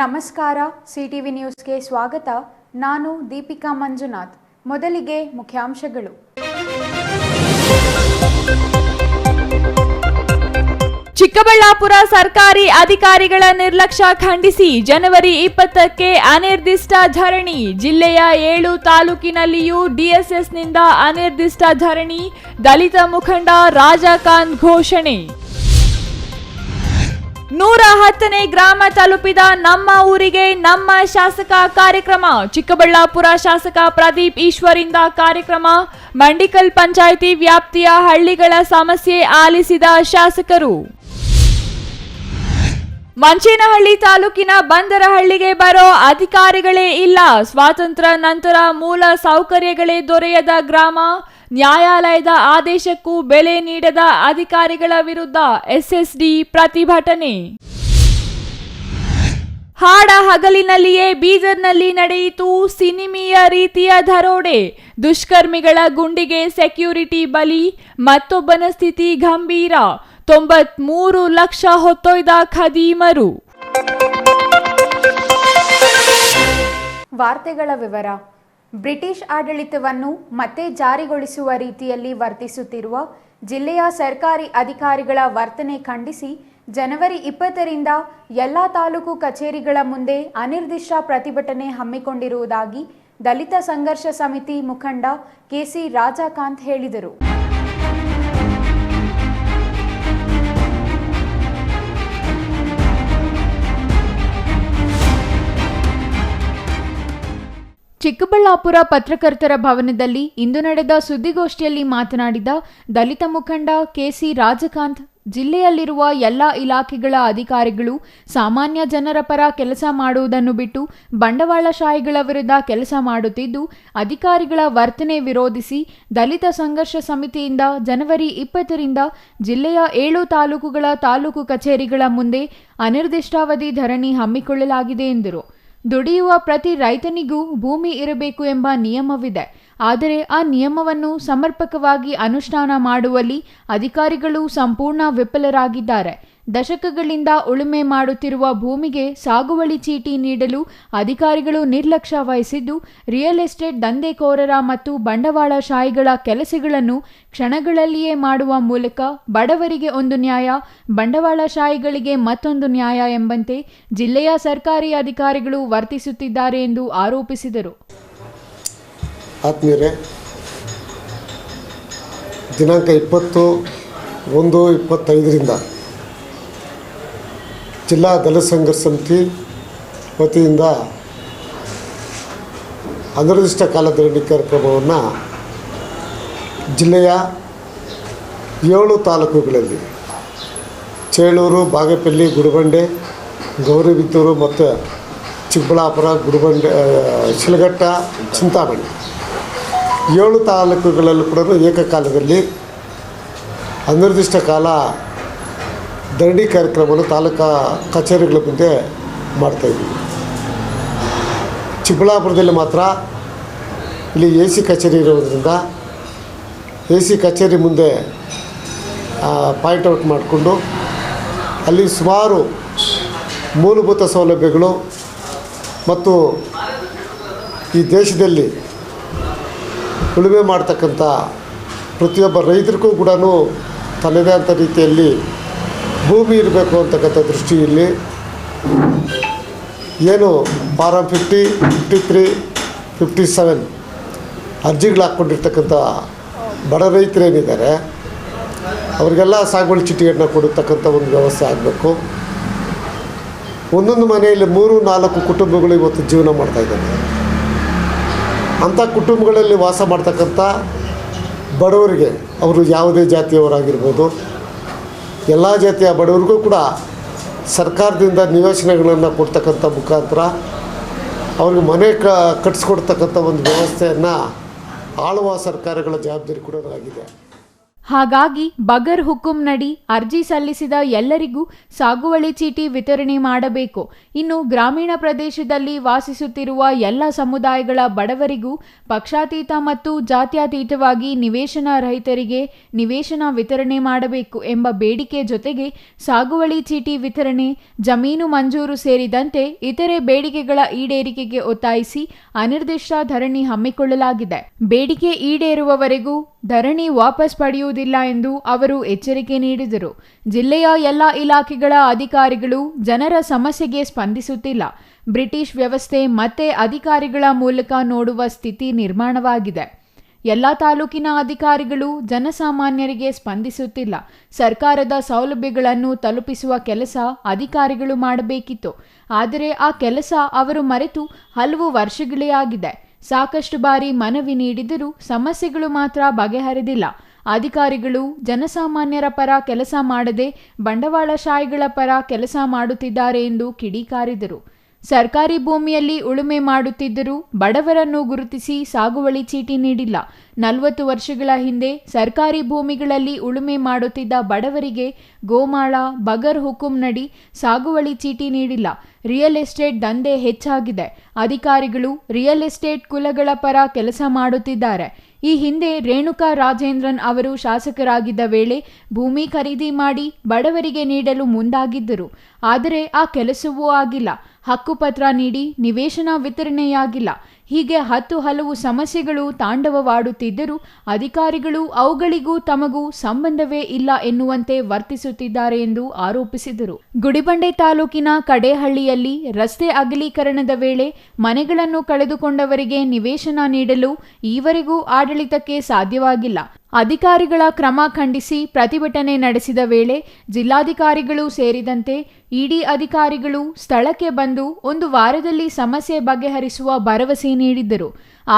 ನಮಸ್ಕಾರ, ಸಿಟಿವಿ ನ್ಯೂಸ್ಗೆ ಸ್ವಾಗತ. ನಾನು ದೀಪಿಕಾ ಮಂಜುನಾಥ್. ಮೊದಲಿಗೆ ಮುಖ್ಯಾಂಶಗಳು. ಚಿಕ್ಕಬಳ್ಳಾಪುರ ಸರ್ಕಾರಿ ಅಧಿಕಾರಿಗಳ ನಿರ್ಲಕ್ಷ್ಯ ಖಂಡಿಸಿ ಜನವರಿ 20ಕ್ಕೆ ಅನಿರ್ದಿಷ್ಟ ಧರಣಿ. ಜಿಲ್ಲೆಯ 7 ತಾಲೂಕಿನಲ್ಲಿಯೂ ಡಿಎಸ್ಎಸ್ನಿಂದ ಅನಿರ್ದಿಷ್ಟ ಧರಣಿ. ದಲಿತ ಮುಖಂಡ ರಾಜಕಾಂತ್ ಘೋಷಣೆ. 110ನೇ ಗ್ರಾಮ ತಲುಪಿದ ನಮ್ಮ ಊರಿಗೆ ನಮ್ಮ ಶಾಸಕ ಕಾರ್ಯಕ್ರಮ. ಚಿಕ್ಕಬಳ್ಳಾಪುರ ಶಾಸಕ ಪ್ರದೀಪ್ ಈಶ್ವರಿಂದ ಕಾರ್ಯಕ್ರಮ. ಮಂಡಿಕಲ್ ಪಂಚಾಯಿತಿ ವ್ಯಾಪ್ತಿಯ ಹಳ್ಳಿಗಳ ಸಮಸ್ಯೆ ಆಲಿಸಿದ ಶಾಸಕರು. ಮಂಚೇನಹಳ್ಳಿ ತಾಲೂಕಿನ ಬಂದರಹಳ್ಳಿಗೆ ಬರೋ ಅಧಿಕಾರಿಗಳೇ ಇಲ್ಲ. ಸ್ವಾತಂತ್ರ್ಯ ನಂತರ ಮೂಲ ಸೌಕರ್ಯಗಳೇ ದೊರೆಯದ ಗ್ರಾಮ. ನ್ಯಾಯಾಲಯದ ಆದೇಶಕ್ಕೂ ಬೆಲೆ ನೀಡದ ಅಧಿಕಾರಿಗಳ ವಿರುದ್ಧ ಎಸ್ಎಸ್ಡಿ ಪ್ರತಿಭಟನೆ. ಹಾಡ ಹಗಲಿನಲ್ಲಿಯೇ ಬೀದರ್ನಲ್ಲಿ ನಡೆಯಿತು ಸಿನಿಮೀಯ ರೀತಿಯ ದರೋಡೆ. ದುಷ್ಕರ್ಮಿಗಳ ಗುಂಡಿಗೆ ಸೆಕ್ಯೂರಿಟಿ ಬಲಿ. ಮತ್ತೊಬ್ಬನ ಸ್ಥಿತಿ ಗಂಭೀರ. 93 ಲಕ್ಷ ಹೊತ್ತೊಯ್ದ ಖದೀಮರು. ವಾರ್ತೆಗಳ ವಿವರ. ಬ್ರಿಟಿಷ್ ಆಡಳಿತವನ್ನು ಮತ್ತೆ ಜಾರಿಗೊಳಿಸುವ ರೀತಿಯಲ್ಲಿ ವರ್ತಿಸುತ್ತಿರುವ ಜಿಲ್ಲೆಯ ಸರ್ಕಾರಿ ಅಧಿಕಾರಿಗಳ ವರ್ತನೆ ಖಂಡಿಸಿ ಜನವರಿ 20ರಿಂದ ಎಲ್ಲ ತಾಲೂಕು ಕಚೇರಿಗಳ ಮುಂದೆ ಅನಿರ್ದಿಷ್ಟ ಪ್ರತಿಭಟನೆ ಹಮ್ಮಿಕೊಂಡಿರುವುದಾಗಿ ದಲಿತ ಸಂಘರ್ಷ ಸಮಿತಿ ಮುಖಂಡ ಕೆಸಿ ರಾಜಕಾಂತ್ ಹೇಳಿದರು. ಚಿಕ್ಕಬಳ್ಳಾಪುರ ಪತ್ರಕರ್ತರ ಭವನದಲ್ಲಿ ಇಂದು ನಡೆದ ಸುದ್ದಿಗೋಷ್ಠಿಯಲ್ಲಿ ಮಾತನಾಡಿದ ದಲಿತ ಮುಖಂಡ ಕೆಸಿ ರಾಜಕಾಂತ್, ಜಿಲ್ಲೆಯಲ್ಲಿರುವ ಎಲ್ಲ ಇಲಾಖೆಗಳ ಅಧಿಕಾರಿಗಳು ಸಾಮಾನ್ಯ ಜನರ ಪರ ಕೆಲಸ ಮಾಡುವುದನ್ನು ಬಿಟ್ಟು ಬಂಡವಾಳಶಾಹಿಗಳ ವಿರುದ್ಧ ಕೆಲಸ ಮಾಡುತ್ತಿದ್ದು, ಅಧಿಕಾರಿಗಳ ವರ್ತನೆ ವಿರೋಧಿಸಿ ದಲಿತ ಸಂಘರ್ಷ ಸಮಿತಿಯಿಂದ ಜನವರಿ 20ರಿಂದ ಜಿಲ್ಲೆಯ 7 ತಾಲೂಕುಗಳ ತಾಲೂಕು ಕಚೇರಿಗಳ ಮುಂದೆ ಅನಿರ್ದಿಷ್ಟಾವಧಿ ಧರಣಿ ಹಮ್ಮಿಕೊಳ್ಳಲಾಗಿದೆ ಎಂದರು. ದುಡಿಯುವ ಪ್ರತಿ ರೈತನಿಗೂ ಭೂಮಿ ಇರಬೇಕು ಎಂಬ ನಿಯಮವಿದೆ. ಆದರೆ ಆ ನಿಯಮವನ್ನು ಸಮರ್ಪಕವಾಗಿ ಅನುಷ್ಠಾನ ಮಾಡುವಲ್ಲಿ ಅಧಿಕಾರಿಗಳು ಸಂಪೂರ್ಣ ವಿಫಲರಾಗಿದ್ದಾರೆ. ದಶಕಗಳಿಂದ ಉಳುಮೆ ಮಾಡುತ್ತಿರುವ ಭೂಮಿಗೆ ಸಾಗುವಳಿ ಚೀಟಿ ನೀಡಲು ಅಧಿಕಾರಿಗಳು ನಿರ್ಲಕ್ಷ್ಯ ವಹಿಸಿದ್ದು, ರಿಯಲ್ ಎಸ್ಟೇಟ್ ದಂಧೆಕೋರರ ಮತ್ತು ಬಂಡವಾಳಶಾಹಿಗಳ ಕೆಲಸಗಳನ್ನು ಕ್ಷಣಗಳಲ್ಲಿಯೇ ಮಾಡುವ ಮೂಲಕ ಬಡವರಿಗೆ ಒಂದು ನ್ಯಾಯ, ಬಂಡವಾಳಶಾಹಿಗಳಿಗೆ ಮತ್ತೊಂದು ನ್ಯಾಯ ಎಂಬಂತೆ ಜಿಲ್ಲೆಯ ಸರ್ಕಾರಿ ಅಧಿಕಾರಿಗಳು ವರ್ತಿಸುತ್ತಿದ್ದಾರೆ ಎಂದು ಆರೋಪಿಸಿದರು. ಆತ್ಮೀಯರೇ, ದಿನಾಂಕ 20/1/25ರಿಂದ ಜಿಲ್ಲಾ ದಲಿತ ಸಂಘರ್ಷ ಸಮಿತಿ ವತಿಯಿಂದ ಅನಿರ್ದಿಷ್ಟ ಕಾಲ ಧರಣಿ ಕಾರ್ಯಕ್ರಮವನ್ನು ಜಿಲ್ಲೆಯ 7 ತಾಲೂಕುಗಳಲ್ಲಿ ಚೇಳೂರು, ಬಾಗೇಪಲ್ಲಿ, ಗುಡಿಬಂಡೆ, ಗೌರಿಬಿದನೂರು ಮತ್ತು ಚಿಕ್ಕಬಳ್ಳಾಪುರ, ಗುಡಿಬಂಡೆ, ಶಿಲಘಟ್ಟ, ಚಿಂತಾಮಣಿ 7 ತಾಲೂಕುಗಳಲ್ಲೂ ಕೂಡ ಏಕಕಾಲದಲ್ಲಿ ಅನಿರ್ದಿಷ್ಟ ಕಾಲ ಧರಣಿ ಕಾರ್ಯಕ್ರಮವನ್ನು ತಾಲೂಕಾ ಕಚೇರಿಗಳ ಮುಂದೆ ಮಾಡ್ತಾಯಿದ್ದೀವಿ. ಚಿಕ್ಕಬಳ್ಳಾಪುರದಲ್ಲಿ ಮಾತ್ರ ಇಲ್ಲಿ AC ಕಚೇರಿ ಇರೋದರಿಂದ AC ಕಚೇರಿ ಮುಂದೆ ಪಾಯಿಂಟ್ ಔಟ್ ಮಾಡಿಕೊಂಡು ಅಲ್ಲಿ ಸುಮಾರು ಮೂಲಭೂತ ಸೌಲಭ್ಯಗಳು ಮತ್ತು ಈ ದೇಶದಲ್ಲಿ ಉಳುಮೆ ಮಾಡ್ತಕ್ಕಂಥ ಪ್ರತಿಯೊಬ್ಬ ರೈತರಿಗೂ ಕೂಡ ತನ್ನದೇ ಆದ ರೀತಿಯಲ್ಲಿ ಭೂಮಿ ಇರಬೇಕು ಅಂತಕ್ಕಂಥ ದೃಷ್ಟಿಯಲ್ಲಿ ಏನು ಫಾರಂ 50, 53, 57 ಅರ್ಜಿಗಳು ಹಾಕ್ಕೊಂಡಿರ್ತಕ್ಕಂಥ ಬಡ ರೈತರೇನಿದ್ದಾರೆ ಅವರಿಗೆಲ್ಲ ಸಾಗುವಳಿ ಚೀಟಿಯನ್ನು ಕೊಡತಕ್ಕಂಥ ಒಂದು ವ್ಯವಸ್ಥೆ ಆಗಬೇಕು. ಒಂದೊಂದು ಮನೆಯಲ್ಲಿ 3-4 ಕುಟುಂಬಗಳು ಇವತ್ತು ಜೀವನ ಮಾಡ್ತಾಯಿದ್ದಾರೆ. ಅಂಥ ಕುಟುಂಬಗಳಲ್ಲಿ ವಾಸ ಮಾಡ್ತಕ್ಕಂಥ ಬಡವರಿಗೆ, ಅವರು ಯಾವುದೇ ಜಾತಿಯವರಾಗಿರ್ಬೋದು, ಎಲ್ಲ ಜಾತಿಯ ಬಡವರಿಗೂ ಕೂಡ ಸರ್ಕಾರದಿಂದ ನಿವೇಶನಗಳನ್ನು ಕೊಡ್ತಕ್ಕಂಥ ಮುಖಾಂತರ ಅವ್ರಿಗೆ ಮನೆ ಕಟ್ಟಿಸ್ಕೊಡ್ತಕ್ಕಂಥ ಒಂದು ವ್ಯವಸ್ಥೆಯನ್ನು ಆಳುವ ಸರ್ಕಾರಗಳ ಜವಾಬ್ದಾರಿ ಕೂಡ ಆಗಿದೆ. ಹಾಗಾಗಿ ಬಗರ್ ಹುಕುಂನಡಿ ಅರ್ಜಿ ಸಲ್ಲಿಸಿದ ಎಲ್ಲರಿಗೂ ಸಾಗುವಳಿ ಚೀಟಿ ವಿತರಣೆ ಮಾಡಬೇಕು. ಇನ್ನು ಗ್ರಾಮೀಣ ಪ್ರದೇಶದಲ್ಲಿ ವಾಸಿಸುತ್ತಿರುವ ಎಲ್ಲ ಸಮುದಾಯಗಳ ಬಡವರಿಗೂ ಪಕ್ಷಾತೀತ ಮತ್ತು ಜಾತ್ಯತೀತವಾಗಿ ನಿವೇಶನ ರಹಿತರಿಗೆ ನಿವೇಶನ ವಿತರಣೆ ಮಾಡಬೇಕು ಎಂಬ ಬೇಡಿಕೆ ಜೊತೆಗೆ ಸಾಗುವಳಿ ಚೀಟಿ ವಿತರಣೆ, ಜಮೀನು ಮಂಜೂರು ಸೇರಿದಂತೆ ಇತರೆ ಬೇಡಿಕೆಗಳ ಈಡೇರಿಕೆಗೆ ಒತ್ತಾಯಿಸಿ ಅನಿರ್ದಿಷ್ಟ ಧರಣಿ ಹಮ್ಮಿಕೊಳ್ಳಲಾಗಿದೆ. ಬೇಡಿಕೆ ಈಡೇರುವವರೆಗೂ ಧರಣಿ ವಾಪಸ್ ಪಡೆಯುವುದಿಲ್ಲ ಎಂದು ಅವರು ಎಚ್ಚರಿಕೆ ನೀಡಿದರು. ಜಿಲ್ಲೆಯ ಎಲ್ಲ ಇಲಾಖೆಗಳ ಅಧಿಕಾರಿಗಳು ಜನರ ಸಮಸ್ಯೆಗೆ ಸ್ಪಂದಿಸುತ್ತಿಲ್ಲ. ಬ್ರಿಟಿಷ್ ವ್ಯವಸ್ಥೆ ಮತ್ತೆ ಅಧಿಕಾರಿಗಳ ಮೂಲಕ ನೋಡುವ ಸ್ಥಿತಿ ನಿರ್ಮಾಣವಾಗಿದೆ. ಎಲ್ಲ ತಾಲೂಕಿನ ಅಧಿಕಾರಿಗಳು ಜನಸಾಮಾನ್ಯರಿಗೆ ಸ್ಪಂದಿಸುತ್ತಿಲ್ಲ. ಸರ್ಕಾರದ ಸೌಲಭ್ಯಗಳನ್ನು ತಲುಪಿಸುವ ಕೆಲಸ ಅಧಿಕಾರಿಗಳು ಮಾಡಬೇಕಿತ್ತು. ಆದರೆ ಆ ಕೆಲಸ ಅವರು ಮರೆತು ಹಲವು ವರ್ಷಗಳೇ ಆಗಿದೆ. ಸಾಕಷ್ಟು ಬಾರಿ ಮನವಿ ನೀಡಿದರೂ ಸಮಸ್ಯೆಗಳು ಮಾತ್ರ ಬಗೆಹರಿದಿಲ್ಲ. ಅಧಿಕಾರಿಗಳು ಜನಸಾಮಾನ್ಯರ ಪರ ಕೆಲಸ ಮಾಡದೆ ಬಂಡವಾಳಶಾಹಿಗಳ ಪರ ಕೆಲಸ ಮಾಡುತ್ತಿದ್ದಾರೆ ಎಂದು ಕಿಡಿಕಾರಿದರು. ಸರ್ಕಾರಿ ಭೂಮಿಯಲ್ಲಿ ಉಳುಮೆ ಮಾಡುತ್ತಿದ್ದರೂ ಬಡವರನ್ನು ಗುರುತಿಸಿ ಸಾಗುವಳಿ ಚೀಟಿ ನೀಡಿಲ್ಲ. 40 ವರ್ಷಗಳ ಹಿಂದೆ ಸರ್ಕಾರಿ ಭೂಮಿಗಳಲ್ಲಿ ಉಳುಮೆ ಮಾಡುತ್ತಿದ್ದ ಬಡವರಿಗೆ ಗೋಮಾಳ, ಬಗರ್ ಹುಕುಂನಡಿ ಸಾಗುವಳಿ ಚೀಟಿ ನೀಡಿಲ್ಲ. ರಿಯಲ್ ಎಸ್ಟೇಟ್ ದಂಧೆ ಹೆಚ್ಚಾಗಿದೆ. ಅಧಿಕಾರಿಗಳು ರಿಯಲ್ ಎಸ್ಟೇಟ್ ಕುಲಗಳ ಪರ ಕೆಲಸ ಮಾಡುತ್ತಿದ್ದಾರೆ. ಈ ಹಿಂದೆ ರೇಣುಕಾ ರಾಜೇಂದ್ರನ್ ಅವರು ಶಾಸಕರಾಗಿದ್ದ ವೇಳೆ ಭೂಮಿ ಖರೀದಿ ಮಾಡಿ ಬಡವರಿಗೆ ನೀಡಲು ಮುಂದಾಗಿದ್ದರು. ಆದರೆ ಆ ಕೆಲಸವೂ ಆಗಿಲ್ಲ. ಹಕ್ಕುಪತ್ರ ನೀಡಿ ನಿವೇಶನ ವಿತರಣೆಯಾಗಿಲ್ಲ. ಹೀಗೆ ಹಲವು ಸಮಸ್ಯೆಗಳು ತಾಂಡವವಾಡುತ್ತಿದ್ದರೂ ಅಧಿಕಾರಿಗಳು ಅವುಗಳಿಗೂ ತಮಗೂ ಸಂಬಂಧವೇ ಇಲ್ಲ ಎನ್ನುವಂತೆ ವರ್ತಿಸುತ್ತಿದ್ದಾರೆ ಎಂದು ಆರೋಪಿಸಿದರು. ಗುಡಿಬಂಡೆ ತಾಲೂಕಿನ ಕಡೇಹಳ್ಳಿಯಲ್ಲಿ ರಸ್ತೆ ಅಗಲೀಕರಣದ ವೇಳೆ ಮನೆಗಳನ್ನು ಕಳೆದುಕೊಂಡವರಿಗೆ ನಿವೇಶನ ನೀಡಲು ಈವರೆಗೂ ಆಡಳಿತಕ್ಕೆ ಸಾಧ್ಯವಾಗಿಲ್ಲ. ಅಧಿಕಾರಿಗಳ ಕ್ರಮ ಖಂಡಿಸಿ ಪ್ರತಿಭಟನೆ ನಡೆಸಿದ ವೇಳೆ ಜಿಲ್ಲಾಧಿಕಾರಿಗಳು ಸೇರಿದಂತೆ ಇಡಿ ಅಧಿಕಾರಿಗಳು ಸ್ಥಳಕ್ಕೆ ಬಂದು 1 ವಾರದಲ್ಲಿ ಸಮಸ್ಯೆ ಬಗೆಹರಿಸುವ ಭರವಸೆ ನೀಡಿದ್ದರು.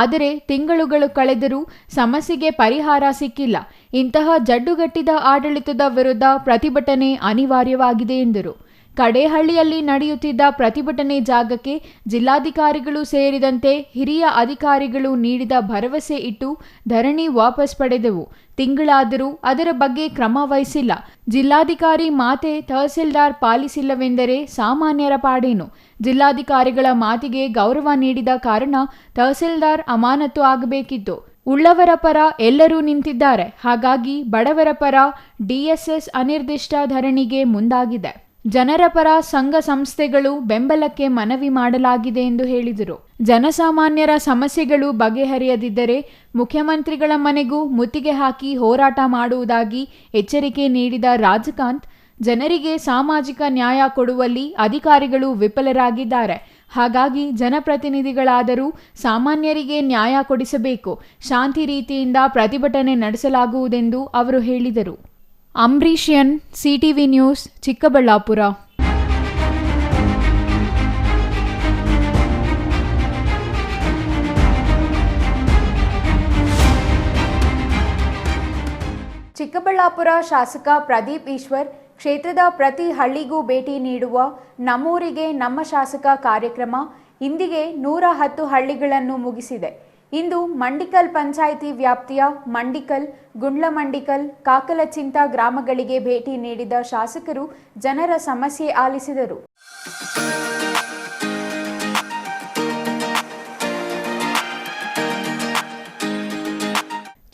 ಆದರೆ ತಿಂಗಳುಗಳು ಕಳೆದರೂ ಸಮಸ್ಯೆಗೆ ಪರಿಹಾರ ಸಿಕ್ಕಿಲ್ಲ. ಇಂತಹ ಜಡ್ಡುಗಟ್ಟಿದ ಆಡಳಿತದ ವಿರುದ್ಧ ಪ್ರತಿಭಟನೆ ಅನಿವಾರ್ಯವಾಗಿದೆ ಎಂದರು. ಕಡೇಹಳ್ಳಿಯಲ್ಲಿ ನಡೆಯುತ್ತಿದ್ದ ಪ್ರತಿಭಟನೆ ಜಾಗಕ್ಕೆ ಜಿಲ್ಲಾಧಿಕಾರಿಗಳು ಸೇರಿದಂತೆ ಹಿರಿಯ ಅಧಿಕಾರಿಗಳು ನೀಡಿದ ಭರವಸೆ ಇಟ್ಟು ಧರಣಿ ವಾಪಸ್ ಪಡೆದೆವು. ತಿಂಗಳಾದರೂ ಅದರ ಬಗ್ಗೆ ಕ್ರಮ ವಹಿಸಿಲ್ಲ. ಜಿಲ್ಲಾಧಿಕಾರಿ ಮಾತೆ ತಹಸೀಲ್ದಾರ್ ಪಾಲಿಸಿಲ್ಲವೆಂದರೆ ಸಾಮಾನ್ಯರ ಪಾಡೇನು? ಜಿಲ್ಲಾಧಿಕಾರಿಗಳ ಮಾತಿಗೆ ಗೌರವ ನೀಡಿದ ಕಾರಣ ತಹಸೀಲ್ದಾರ್ ಅಮಾನತು ಆಗಬೇಕಿತ್ತು. ಉಳ್ಳವರ ಪರ ಎಲ್ಲರೂ ನಿಂತಿದ್ದಾರೆ. ಹಾಗಾಗಿ ಬಡವರ ಪರ ಡಿಎಸ್ಎಸ್ ಅನಿರ್ದಿಷ್ಟ ಧರಣಿಗೆ ಮುಂದಾಗಿದೆ. ಜನರ ಪರ ಸಂಘ ಸಂಸ್ಥೆಗಳು ಬೆಂಬಲಕ್ಕೆ ಮನವಿ ಮಾಡಲಾಗಿದೆ ಎಂದು ಹೇಳಿದರು. ಜನಸಾಮಾನ್ಯರ ಸಮಸ್ಯೆಗಳು ಬಗೆಹರಿಯದಿದ್ದರೆ ಮುಖ್ಯಮಂತ್ರಿಗಳ ಮನೆಗೂ ಮುತ್ತಿಗೆ ಹಾಕಿ ಹೋರಾಟ ಮಾಡುವುದಾಗಿ ಎಚ್ಚರಿಕೆ ನೀಡಿದ ರಾಜಕಾಂತ್, ಜನರಿಗೆ ಸಾಮಾಜಿಕ ನ್ಯಾಯ ಕೊಡುವಲ್ಲಿ ಅಧಿಕಾರಿಗಳು ವಿಫಲರಾಗಿದ್ದಾರೆ. ಹಾಗಾಗಿ ಜನಪ್ರತಿನಿಧಿಗಳಾದರೂ ಸಾಮಾನ್ಯರಿಗೆ ನ್ಯಾಯ ಕೊಡಿಸಬೇಕು. ಶಾಂತಿ ರೀತಿಯಿಂದ ಪ್ರತಿಭಟನೆ ನಡೆಸಲಾಗುವುದೆಂದು ಅವರು ಹೇಳಿದರು. Ambareesh N, CTV news, Chikkaballapur. Chikkaballapur ಶಾಸಕ ಪ್ರದೀಪ್ ಈಶ್ವರ್ ಕ್ಷೇತ್ರದ ಪ್ರತಿ ಹಳ್ಳಿಗೂ ಭೇಟಿ ನೀಡುವ ನಮ್ಮೂರಿಗೆ ನಮ್ಮ ಶಾಸಕ ಕಾರ್ಯಕ್ರಮ ಇಂದಿಗೆ 110 ಹಳ್ಳಿಗಳನ್ನು ಮುಗಿಸಿದೆ. ಇಂದು ಮಂಡಿಕಲ್ ಪಂಚಾಯಿತಿ ವ್ಯಾಪ್ತಿಯ ಮಂಡಿಕಲ್, ಗುಂಡ್ಲಮಂಡಿಕಲ್, ಕಾಕಲಚಿಂತ ಗ್ರಾಮಗಳಿಗೆ ಭೇಟಿ ನೀಡಿದ ಶಾಸಕರು ಜನರ ಸಮಸ್ಯೆ ಆಲಿಸಿದರು.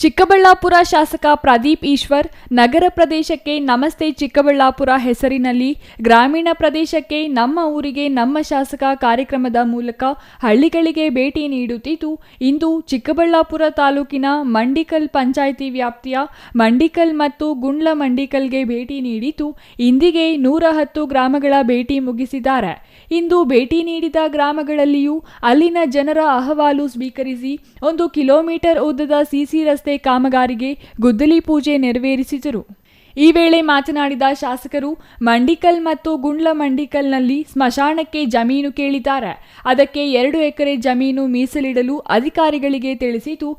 ಚಿಕ್ಕಬಳ್ಳಾಪುರ ಶಾಸಕ ಪ್ರದೀಪ್ ಈಶ್ವರ್ ನಗರ ಪ್ರದೇಶಕ್ಕೆ ನಮಸ್ತೆ ಚಿಕ್ಕಬಳ್ಳಾಪುರ ಹೆಸರಿನಲ್ಲಿ ಗ್ರಾಮೀಣ ಪ್ರದೇಶಕ್ಕೆ ನಮ್ಮ ಊರಿಗೆ ನಮ್ಮ ಶಾಸಕ ಕಾರ್ಯಕ್ರಮದ ಮೂಲಕ ಹಳ್ಳಿಗಳಿಗೆ ಭೇಟಿ ನೀಡುತ್ತಿದ್ದು, ಇಂದು ಚಿಕ್ಕಬಳ್ಳಾಪುರ ತಾಲೂಕಿನ ಮಂಡಿಕಲ್ ಪಂಚಾಯಿತಿ ವ್ಯಾಪ್ತಿಯ ಮಂಡಿಕಲ್ ಮತ್ತು ಗುಂಡ್ಲಮಂಡಿಕಲ್ಗೆ ಭೇಟಿ ನೀಡಿದ್ದು, ಇಂದಿಗೆ 110 ಗ್ರಾಮಗಳ ಭೇಟಿ ಮುಗಿಸಿದ್ದಾರೆ. ಇಂದು ಭೇಟಿ ನೀಡಿದ ಗ್ರಾಮಗಳಲ್ಲಿಯೂ ಅಲ್ಲಿನ ಜನರ ಅಹವಾಲು ಸ್ವೀಕರಿಸಿ 1 ಕಿಲೋಮೀಟರ್ ಉದ್ದದ ಸಿಸಿ ರಸ್ತೆ ಕಾಮಗಾರಿಗೆ ಗುದ್ದಲಿ ಪೂಜೆ ನೆರವೇರಿಸಿದರು. ಈ ವೇಳೆ ಮಾತನಾಡಿದ ಶಾಸಕರು, ಮಂಡಿಕಲ್ ಮತ್ತು ಗುಂಡ್ಲಮಂಡಿಕಲ್ನಲ್ಲಿ ಸ್ಮಶಾನಕ್ಕೆ ಜಮೀನು ಕೇಳಿದ್ದಾರೆ. ಅದಕ್ಕೆ 2 ಎಕರೆ ಜಮೀನು ಮೀಸಲಿಡಲು ಅಧಿಕಾರಿಗಳಿಗೆ ತಿಳಿಸಿದ್ದು,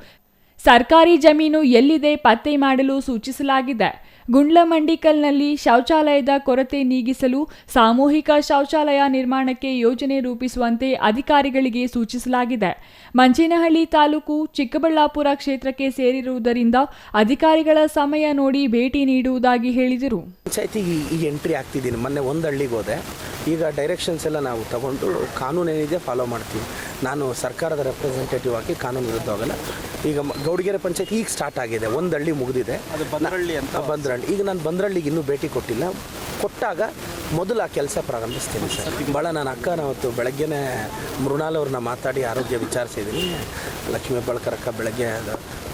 ಸರ್ಕಾರಿ ಜಮೀನು ಎಲ್ಲಿದೆ ಪತ್ತೆ ಮಾಡಲು ಸೂಚಿಸಲಾಗಿದೆ. ಗುಂಡ್ಲಮಂಡಿಕಲ್ನಲ್ಲಿ ಶೌಚಾಲಯದ ಕೊರತೆ ನೀಗಿಸಲು ಸಾಮೂಹಿಕ ಶೌಚಾಲಯ ನಿರ್ಮಾಣಕ್ಕೆ ಯೋಜನೆ ರೂಪಿಸುವಂತೆ ಅಧಿಕಾರಿಗಳಿಗೆ ಸೂಚಿಸಲಾಗಿದೆ. ಮಂಚೇನಹಳ್ಳಿ ತಾಲೂಕು ಚಿಕ್ಕಬಳ್ಳಾಪುರ ಕ್ಷೇತ್ರಕ್ಕೆ ಸೇರಿರುವುದರಿಂದ ಅಧಿಕಾರಿಗಳ ಸಮಯ ನೋಡಿ ಭೇಟಿ ನೀಡುವುದಾಗಿ ಹೇಳಿದರು. ಪಂಚಾಯತಿಗೆ ಈಗ ಎಂಟ್ರಿ ಆಗ್ತಿದ್ದೀನಿ. ಮೊನ್ನೆ ಒಂದು ಹಳ್ಳಿಗೆ ಹೋದೆ. ಈಗ ಡೈರೆಕ್ಷನ್ಸ್ ಎಲ್ಲ ನಾವು ತಗೊಂಡು ಕಾನೂನು ಏನಿದೆ ಫಾಲೋ ಮಾಡ್ತೀವಿ. ನಾನು ಸರ್ಕಾರದ ರೆಪ್ರೆಸೆಂಟೇಟಿವ್ ಆಗಿ ಕಾನೂನು ವಿರುದ್ಧ ಹೋಗಲ್ಲ. ಈಗ ಗೌಡಗೆರೆ ಪಂಚಾಯತ್ ಈಗ ಸ್ಟಾರ್ಟ್ ಆಗಿದೆ. ಒಂದು ಹಳ್ಳಿ ಮುಗಿದಿದೆ, ಅದು ಬಂದ್ರಹಳ್ಳಿ ಅಂತ. ಬಂದ್ರಹಳ್ಳಿ ಈಗ ನಾನು ಬಂದ್ರಹಳ್ಳಿಗೆ ಇನ್ನೂ ಭೇಟಿ ಕೊಟ್ಟಿಲ್ಲ. ಕೊಟ್ಟಾಗ ಮೊದಲು ಆ ಕೆಲಸ ಪ್ರಾರಂಭಿಸ್ತೀನಿ ಸರ್. ಭಾಳ ನನ್ನ ಅಕ್ಕನ ಅವತ್ತು ಬೆಳಗ್ಗೆನೇ ಮೃಣಾಲ್ ಅವ್ರನ್ನ ಮಾತಾಡಿ ಆರೋಗ್ಯ ವಿಚಾರಿಸಿದ್ದೀನಿ. ಲಕ್ಷ್ಮೀ ಹೆಬ್ಬಾಳ್ಕರ್ ಅಕ್ಕ ಬೆಳಗ್ಗೆ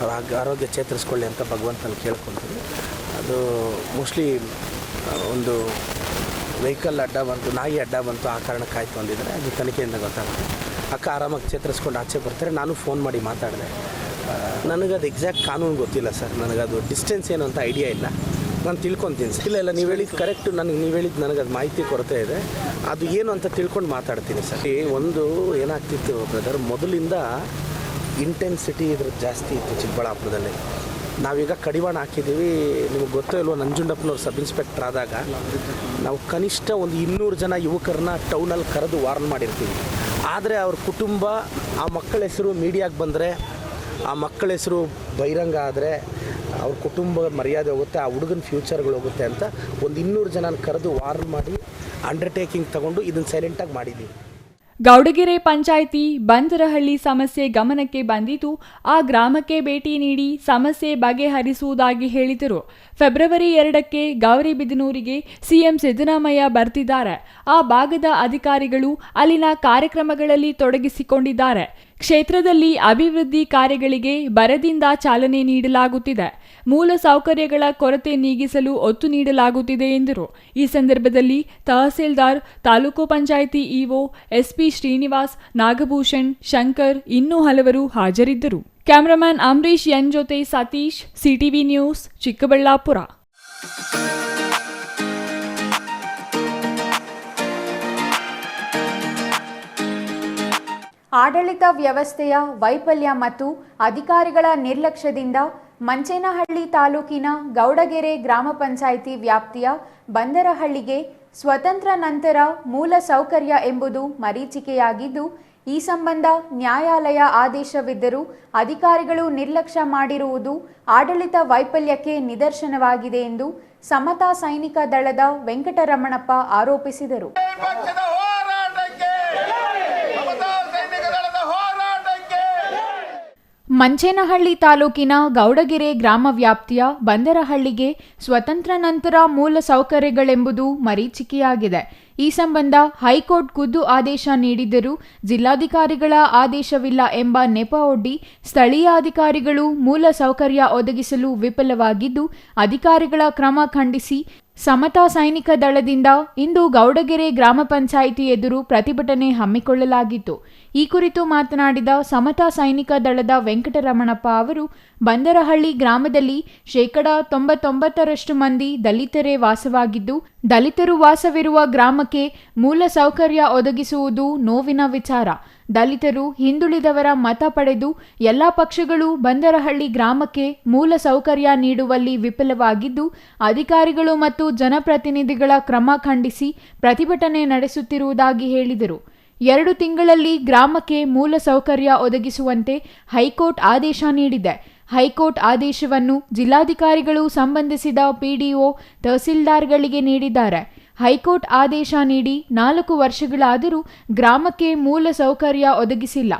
ಅವ್ರ ಆರೋಗ್ಯ ಚೇತರಿಸ್ಕೊಳ್ಳಿ ಅಂತ ಭಗವಂತನ ಕೇಳ್ಕೊತೀನಿ. ಅದು ಮೋಸ್ಟ್ಲಿ ಒಂದು ವೆಹಿಕಲ್ ಅಡ್ಡ ಬಂತು, ನಾಯಿ ಅಡ್ಡ ಬಂತು, ಆ ಕಾರಣಕ್ಕಾಯ್ತು ಅಂದಿದ್ದಾರೆ. ಅದು ತನಿಖೆಯಿಂದ ಗೊತ್ತಾಗುತ್ತೆ. ಅಕ್ಕ ಆರಾಮಾಗಿ ಚೇತರಿಸ್ಕೊಂಡು ಆಚೆ ಬರ್ತಾರೆ. ನಾನು ಫೋನ್ ಮಾಡಿ ಮಾತಾಡಿದೆ. ನನಗದು ಎಕ್ಸಾಕ್ಟ್ ಕಾನೂನು ಗೊತ್ತಿಲ್ಲ ಸರ್. ನನಗದು ಡಿಸ್ಟೆನ್ಸ್ ಏನು ಅಂತ ಐಡಿಯಾ ಇಲ್ಲ. ನಾನು ತಿಳ್ಕೊತೀನಿ ಸರ್. ಇಲ್ಲ ನೀವು ಹೇಳಿದ್ದು ಕರೆಕ್ಟು. ನೀವು ಹೇಳಿದ್ದು ನನಗದು ಮಾಹಿತಿ ಕೊರತೆ ಇದೆ. ಅದು ಏನು ಅಂತ ತಿಳ್ಕೊಂಡು ಮಾತಾಡ್ತೀನಿ ಸರ್. ಒಂದು ಏನಾಗ್ತಿತ್ತು ಬ್ರದರ್, ಮೊದಲಿಂದ ಇಂಟೆನ್ಸಿಟಿ ಇದ್ರದ್ದು ಜಾಸ್ತಿ ಇತ್ತು ಚಿಕ್ಕಬಳ್ಳಾಪುರದಲ್ಲಿ. ನಾವೀಗ ಕಡಿವಾಣ ಹಾಕಿದ್ದೀವಿ. ನಿಮಗೆ ಗೊತ್ತೋ ಇಲ್ವೋ, ನಂಜುಂಡಪ್ಪನವ್ರು ಸಬ್ ಇನ್ಸ್ಪೆಕ್ಟರ್ ಆದಾಗ ನಾವು ಕನಿಷ್ಠ ಒಂದು 200 ಜನ ಯುವಕರನ್ನ ಟೌನಲ್ಲಿ ಕರೆದು ವಾರ್ನ್ ಮಾಡಿರ್ತೀವಿ. ಆದರೆ ಅವ್ರ ಕುಟುಂಬ, ಆ ಮಕ್ಕಳ ಹೆಸರು ಮೀಡಿಯಾಗೆ ಬಂದರೆ, ಆ ಮಕ್ಕಳ ಹೆಸರು ಬಹಿರಂಗ ಆದರೆ ಅವ್ರ ಕುಟುಂಬ ಮರ್ಯಾದೆ ಹೋಗುತ್ತೆ, ಆ ಹುಡುಗನ ಫ್ಯೂಚರ್ಗಳು ಹೋಗುತ್ತೆ ಅಂತ ಒಂದು 200 ಜನನ ಕರೆದು ವಾರ್ನ್ ಮಾಡಿ ಅಂಡರ್ಟೇಕಿಂಗ್ ತಗೊಂಡು ಇದನ್ನು ಸೈಲೆಂಟಾಗಿ ಮಾಡಿದ್ದೀವಿ. ಗೌಡಗೆರೆ ಪಂಚಾಯಿತಿ ಬಂದರಹಳ್ಳಿ ಸಮಸ್ಯೆ ಗಮನಕ್ಕೆ ಬಂದಿದ್ದು ಆ ಗ್ರಾಮಕ್ಕೆ ಭೇಟಿ ನೀಡಿ ಸಮಸ್ಯೆ ಬಗೆಹರಿಸುವುದಾಗಿ ಹೇಳಿದರು. ಫೆಬ್ರವರಿ 2ಕ್ಕೆ ಗೌರಿಬಿದನೂರಿಗೆ ಸಿಎಂ ಸಿದ್ದರಾಮಯ್ಯ ಬರ್ತಿದ್ದಾರೆ. ಆ ಭಾಗದ ಅಧಿಕಾರಿಗಳು ಅಲ್ಲಿನ ಕಾರ್ಯಕ್ರಮಗಳಲ್ಲಿ ತೊಡಗಿಸಿಕೊಂಡಿದ್ದಾರೆ. ಕ್ಷೇತ್ರದಲ್ಲಿ ಅಭಿವೃದ್ಧಿ ಕಾರ್ಯಗಳಿಗೆ ಬರದಿಂದ ಚಾಲನೆ ನೀಡಲಾಗುತ್ತಿದೆ. ಮೂಲ ಸೌಕರ್ಯಗಳ ಕೊರತೆ ನೀಗಿಸಲು ಒತ್ತು ನೀಡಲಾಗುತ್ತಿದೆ ಎಂದರು. ಈ ಸಂದರ್ಭದಲ್ಲಿ ತಹಸೀಲ್ದಾರ್, ತಾಲೂಕು ಪಂಚಾಯಿತಿ ಇಒ, ಎಸ್ಪಿ ಶ್ರೀನಿವಾಸ್, ನಾಗಭೂಷಣ್, ಶಂಕರ್ ಇನ್ನೂ ಹಲವರು ಹಾಜರಿದ್ದರು. ಕ್ಯಾಮರಾಮನ್ ಅಂಬರೀಶ್ ಎನ್ ಜೊತೆ ಸತೀಶ್, ಸಿಟಿವಿ ನ್ಯೂಸ್, ಚಿಕ್ಕಬಳ್ಳಾಪುರ. ಆಡಳಿತ ವ್ಯವಸ್ಥೆಯ ವೈಫಲ್ಯ ಮತ್ತು ಅಧಿಕಾರಿಗಳ ನಿರ್ಲಕ್ಷ್ಯದಿಂದ ಮಂಚೇನಹಳ್ಳಿ ತಾಲೂಕಿನ ಗೌಡಗೆರೆ ಗ್ರಾಮ ಪಂಚಾಯಿತಿ ವ್ಯಾಪ್ತಿಯ ಬಂದರಹಳ್ಳಿಗೆ ಸ್ವತಂತ್ರ ನಂತರ ಮೂಲ ಸೌಕರ್ಯ ಎಂಬುದು ಮರೀಚಿಕೆಯಾಗಿದ್ದು, ಈ ಸಂಬಂಧ ನ್ಯಾಯಾಲಯ ಆದೇಶವಿದ್ದರೂ ಅಧಿಕಾರಿಗಳು ನಿರ್ಲಕ್ಷ್ಯ ಮಾಡಿರುವುದು ಆಡಳಿತ ವೈಫಲ್ಯಕ್ಕೆ ನಿದರ್ಶನವಾಗಿದೆ ಎಂದು ಸಮತಾ ಸೈನಿಕ ದಳದ ವೆಂಕಟರಮಣಪ್ಪ ಆರೋಪಿಸಿದರು. ಮಂಚೇನಹಳ್ಳಿ ತಾಲೂಕಿನ ಗೌಡಗೆರೆ ಗ್ರಾಮ ವ್ಯಾಪ್ತಿಯ ಬಂದರಹಳ್ಳಿಗೆ ಸ್ವತಂತ್ರ ನಂತರ ಮೂಲ ಸೌಕರ್ಯಗಳೆಂಬುದು ಮರೀಚಿಕೆಯಾಗಿದೆ. ಈ ಸಂಬಂಧ ಹೈಕೋರ್ಟ್ ಖುದ್ದು ಆದೇಶ ನೀಡಿದ್ದರೂ ಜಿಲ್ಲಾಧಿಕಾರಿಗಳ ಆದೇಶವಿಲ್ಲ ಎಂಬ ನೆಪ ಒಡ್ಡಿ ಸ್ಥಳೀಯ ಅಧಿಕಾರಿಗಳು ಮೂಲ ಸೌಕರ್ಯ ಒದಗಿಸಲು ವಿಫಲವಾಗಿದ್ದು, ಅಧಿಕಾರಿಗಳ ಕ್ರಮ ಖಂಡಿಸಿ ಸಮತಾ ಸೈನಿಕ ದಳದಿಂದ ಇಂದು ಗೌಡಗೆರೆ ಗ್ರಾಮ ಪಂಚಾಯಿತಿ ಎದುರು ಪ್ರತಿಭಟನೆ ಹಮ್ಮಿಕೊಳ್ಳಲಾಗಿತ್ತು. ಈ ಕುರಿತು ಮಾತನಾಡಿದ ಸಮತಾ ಸೈನಿಕ ದಳದ ವೆಂಕಟರಮಣಪ್ಪ ಅವರು, ಬಂದರಹಳ್ಳಿ ಗ್ರಾಮದಲ್ಲಿ 99% ಮಂದಿ ದಲಿತರೇ ವಾಸವಾಗಿದ್ದು, ದಲಿತರು ವಾಸವಿರುವ ಗ್ರಾಮಕ್ಕೆ ಮೂಲ ಸೌಕರ್ಯ ಒದಗಿಸುವುದು ನೋವಿನ ವಿಚಾರ. ದಲಿತರು, ಹಿಂದುಳಿದವರ ಮತ ಪಡೆದು ಎಲ್ಲ ಪಕ್ಷಗಳು ಬಂದರಹಳ್ಳಿ ಗ್ರಾಮಕ್ಕೆ ಮೂಲ ಸೌಕರ್ಯ ನೀಡುವಲ್ಲಿ ವಿಫಲವಾಗಿದ್ದು, ಅಧಿಕಾರಿಗಳು ಮತ್ತು ಜನಪ್ರತಿನಿಧಿಗಳ ಕ್ರಮ ಖಂಡಿಸಿ ಪ್ರತಿಭಟನೆ ನಡೆಸುತ್ತಿರುವುದಾಗಿ ಹೇಳಿದರು. 2 ತಿಂಗಳಲ್ಲಿ ಗ್ರಾಮಕ್ಕೆ ಮೂಲ ಸೌಕರ್ಯ ಒದಗಿಸುವಂತೆ ಹೈಕೋರ್ಟ್ ಆದೇಶ ನೀಡಿದೆ. ಹೈಕೋರ್ಟ್ ಆದೇಶವನ್ನು ಜಿಲ್ಲಾಧಿಕಾರಿಗಳು ಸಂಬಂಧಿಸಿದ ಪಿಡಿಒ, ತಹಸೀಲ್ದಾರ್ಗಳಿಗೆ ನೀಡಿದ್ದಾರೆ. ಹೈಕೋರ್ಟ್ ಆದೇಶ ನೀಡಿ 4 ವರ್ಷಗಳಾದರೂ ಗ್ರಾಮಕ್ಕೆ ಮೂಲ ಸೌಕರ್ಯ ಒದಗಿಸಿಲ್ಲ.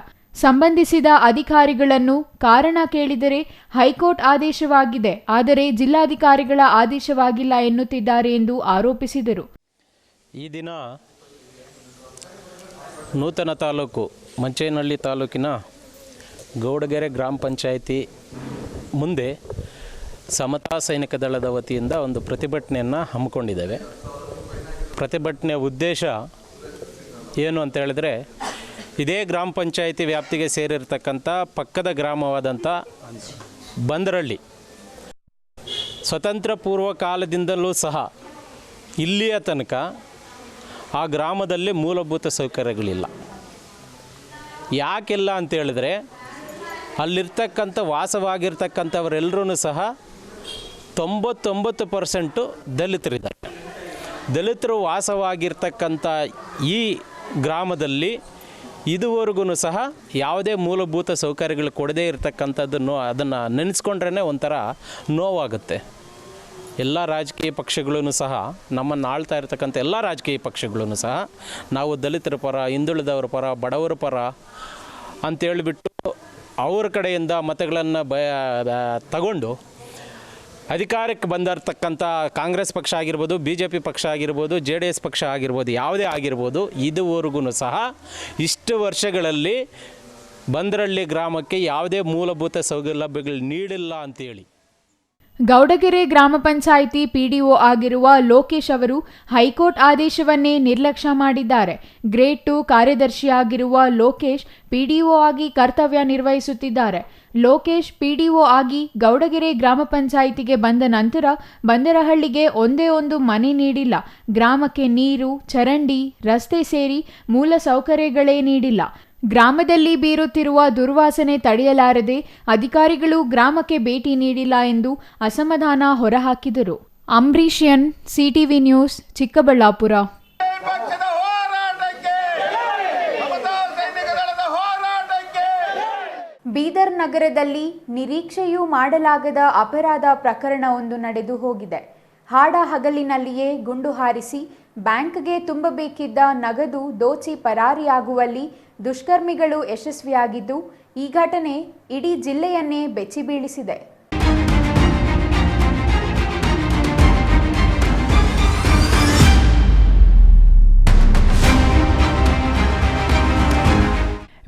ಸಂಬಂಧಿಸಿದ ಅಧಿಕಾರಿಗಳನ್ನು ಕಾರಣ ಕೇಳಿದರೆ ಹೈಕೋರ್ಟ್ ಆದೇಶವಾಗಿದೆ, ಆದರೆ ಜಿಲ್ಲಾಧಿಕಾರಿಗಳ ಆದೇಶವಾಗಿಲ್ಲ ಎನ್ನುತ್ತಿದ್ದಾರೆ ಎಂದು ಆರೋಪಿಸಿದರು. ಈ ದಿನ ನೂತನ ತಾಲೂಕು ಮಂಚೇನಹಳ್ಳಿ ತಾಲೂಕಿನ ಗೌಡಗೆರೆ ಗ್ರಾಮ ಪಂಚಾಯಿತಿ ಮುಂದೆ ಸಮತಾ ಸೈನಿಕ ದಳದ ವತಿಯಿಂದ ಒಂದು ಪ್ರತಿಭಟನೆಯನ್ನು ಹಮ್ಮಿಕೊಂಡಿದ್ದೇವೆ. ಪ್ರತಿಭಟನೆಯ ಉದ್ದೇಶ ಏನು ಅಂತ ಹೇಳಿದ್ರೆ, ಇದೇ ಗ್ರಾಮ ಪಂಚಾಯಿತಿ ವ್ಯಾಪ್ತಿಗೆ ಸೇರಿರ್ತಕ್ಕಂಥ ಪಕ್ಕದ ಗ್ರಾಮವಾದಂಥ ಬಂದರಹಳ್ಳಿ ಸ್ವತಂತ್ರ ಪೂರ್ವ ಕಾಲದಿಂದಲೂ ಸಹ ಇಲ್ಲಿಯ ತನಕ ಆ ಗ್ರಾಮದಲ್ಲಿ ಮೂಲಭೂತ ಸೌಕರ್ಯಗಳಿಲ್ಲ. ಯಾಕೆಲ್ಲ ಅಂತ ಹೇಳಿದ್ರೆ, ಅಲ್ಲಿರ್ತಕ್ಕಂಥ ವಾಸವಾಗಿರ್ತಕ್ಕಂಥವರೆಲ್ಲರೂ ಸಹ 99% ದಲಿತರಿದ್ದಾರೆ. ದಲಿತರು ವಾಸವಾಗಿರ್ತಕ್ಕಂಥ ಈ ಗ್ರಾಮದಲ್ಲಿ ಇದುವರೆಗೂ ಸಹ ಯಾವುದೇ ಮೂಲಭೂತ ಸೌಕರ್ಯಗಳು ಕೊಡದೇ ಇರತಕ್ಕಂಥದ್ದನ್ನು ಅದನ್ನು ನೆನೆಸ್ಕೊಂಡ್ರೇ ಒಂಥರ ನೋವಾಗುತ್ತೆ. ಎಲ್ಲ ರಾಜಕೀಯ ಪಕ್ಷಗಳೂ ಸಹ ನಮ್ಮನ್ನು ಆಳ್ತಾ ಇರ್ತಕ್ಕಂಥ ಎಲ್ಲ ರಾಜಕೀಯ ಪಕ್ಷಗಳೂ ಸಹ ನಾವು ದಲಿತರ ಪರ, ಹಿಂದುಳಿದವರ ಪರ, ಬಡವರ ಪರ ಅಂತೇಳಿಬಿಟ್ಟು ಅವ್ರ ಕಡೆಯಿಂದ ಮತಗಳನ್ನು ತಗೊಂಡು ಅಧಿಕಾರಕ್ಕೆ ಬಂದಿರತಕ್ಕಂಥ ಕಾಂಗ್ರೆಸ್ ಪಕ್ಷ ಆಗಿರ್ಬೋದು, BJP ಪಕ್ಷ ಆಗಿರ್ಬೋದು, JDS ಪಕ್ಷ ಆಗಿರ್ಬೋದು, ಯಾವುದೇ ಆಗಿರ್ಬೋದು, ಇದುವರೆಗೂ ಸಹ ಇಷ್ಟು ವರ್ಷಗಳಲ್ಲಿ ಬಂದರಳ್ಳಿ ಗ್ರಾಮಕ್ಕೆ ಯಾವುದೇ ಮೂಲಭೂತ ಸೌಲಭ್ಯಗಳು ನೀಡಿಲ್ಲ ಅಂತೇಳಿ ಗೌಡಗೆರೆ ಗ್ರಾಮ ಪಂಚಾಯಿತಿ PDO ಆಗಿರುವ ಲೋಕೇಶ್ ಅವರು ಹೈಕೋರ್ಟ್ ಆದೇಶವನ್ನೇ ನಿರ್ಲಕ್ಷ್ಯ ಮಾಡಿದ್ದಾರೆ. ಗ್ರೇಡ್ 2 ಕಾರ್ಯದರ್ಶಿಯಾಗಿರುವ ಲೋಕೇಶ್ PDO ಆಗಿ ಕರ್ತವ್ಯ ನಿರ್ವಹಿಸುತ್ತಿದ್ದಾರೆ. ಲೋಕೇಶ್ PDO ಆಗಿ ಗೌಡಗೆರೆ ಗ್ರಾಮ ಪಂಚಾಯಿತಿಗೆ ಬಂದ ನಂತರ ಬಂದರಹಳ್ಳಿಗೆ ಒಂದೇ ಒಂದು ಮನೆ ನೀಡಿಲ್ಲ. ಗ್ರಾಮಕ್ಕೆ ನೀರು, ಚರಂಡಿ, ರಸ್ತೆ ಸೇರಿ ಮೂಲ ಸೌಕರ್ಯಗಳೇ ನೀಡಿಲ್ಲ. ಗ್ರಾಮದಲ್ಲಿ ಬೀರುತ್ತಿರುವ ದುರ್ವಾಸನೆ ತಡೆಯಲಾರದೆ ಅಧಿಕಾರಿಗಳು ಗ್ರಾಮಕ್ಕೆ ಭೇಟಿ ನೀಡಿಲ್ಲ ಎಂದು ಅಸಮಾಧಾನ ಹೊರಹಾಕಿದರು. Ambareesh N, CTV news, Chikkaballapur. Bidar ನಗರದಲ್ಲಿ ನಿರೀಕ್ಷೆಯೂ ಮಾಡಲಾಗದ ಅಪರಾಧ ಪ್ರಕರಣವೊಂದು ನಡೆದು ಹೋಗಿದೆ. ಹಾಡ ಹಗಲಿನಲ್ಲಿಯೇ ಗುಂಡು ಹಾರಿಸಿ ಬ್ಯಾಂಕ್ಗೆ ತುಂಬಬೇಕಿದ್ದ ನಗದು ದೋಚಿ ಪರಾರಿಯಾಗುವಲ್ಲಿ ದುಷ್ಕರ್ಮಿಗಳು ಯಶಸ್ವಿಯಾಗಿದ್ದು, ಈ ಘಟನೆ ಇಡೀ ಜಿಲ್ಲೆಯನ್ನೇ ಬೆಚ್ಚಿಬೀಳಿಸಿದೆ.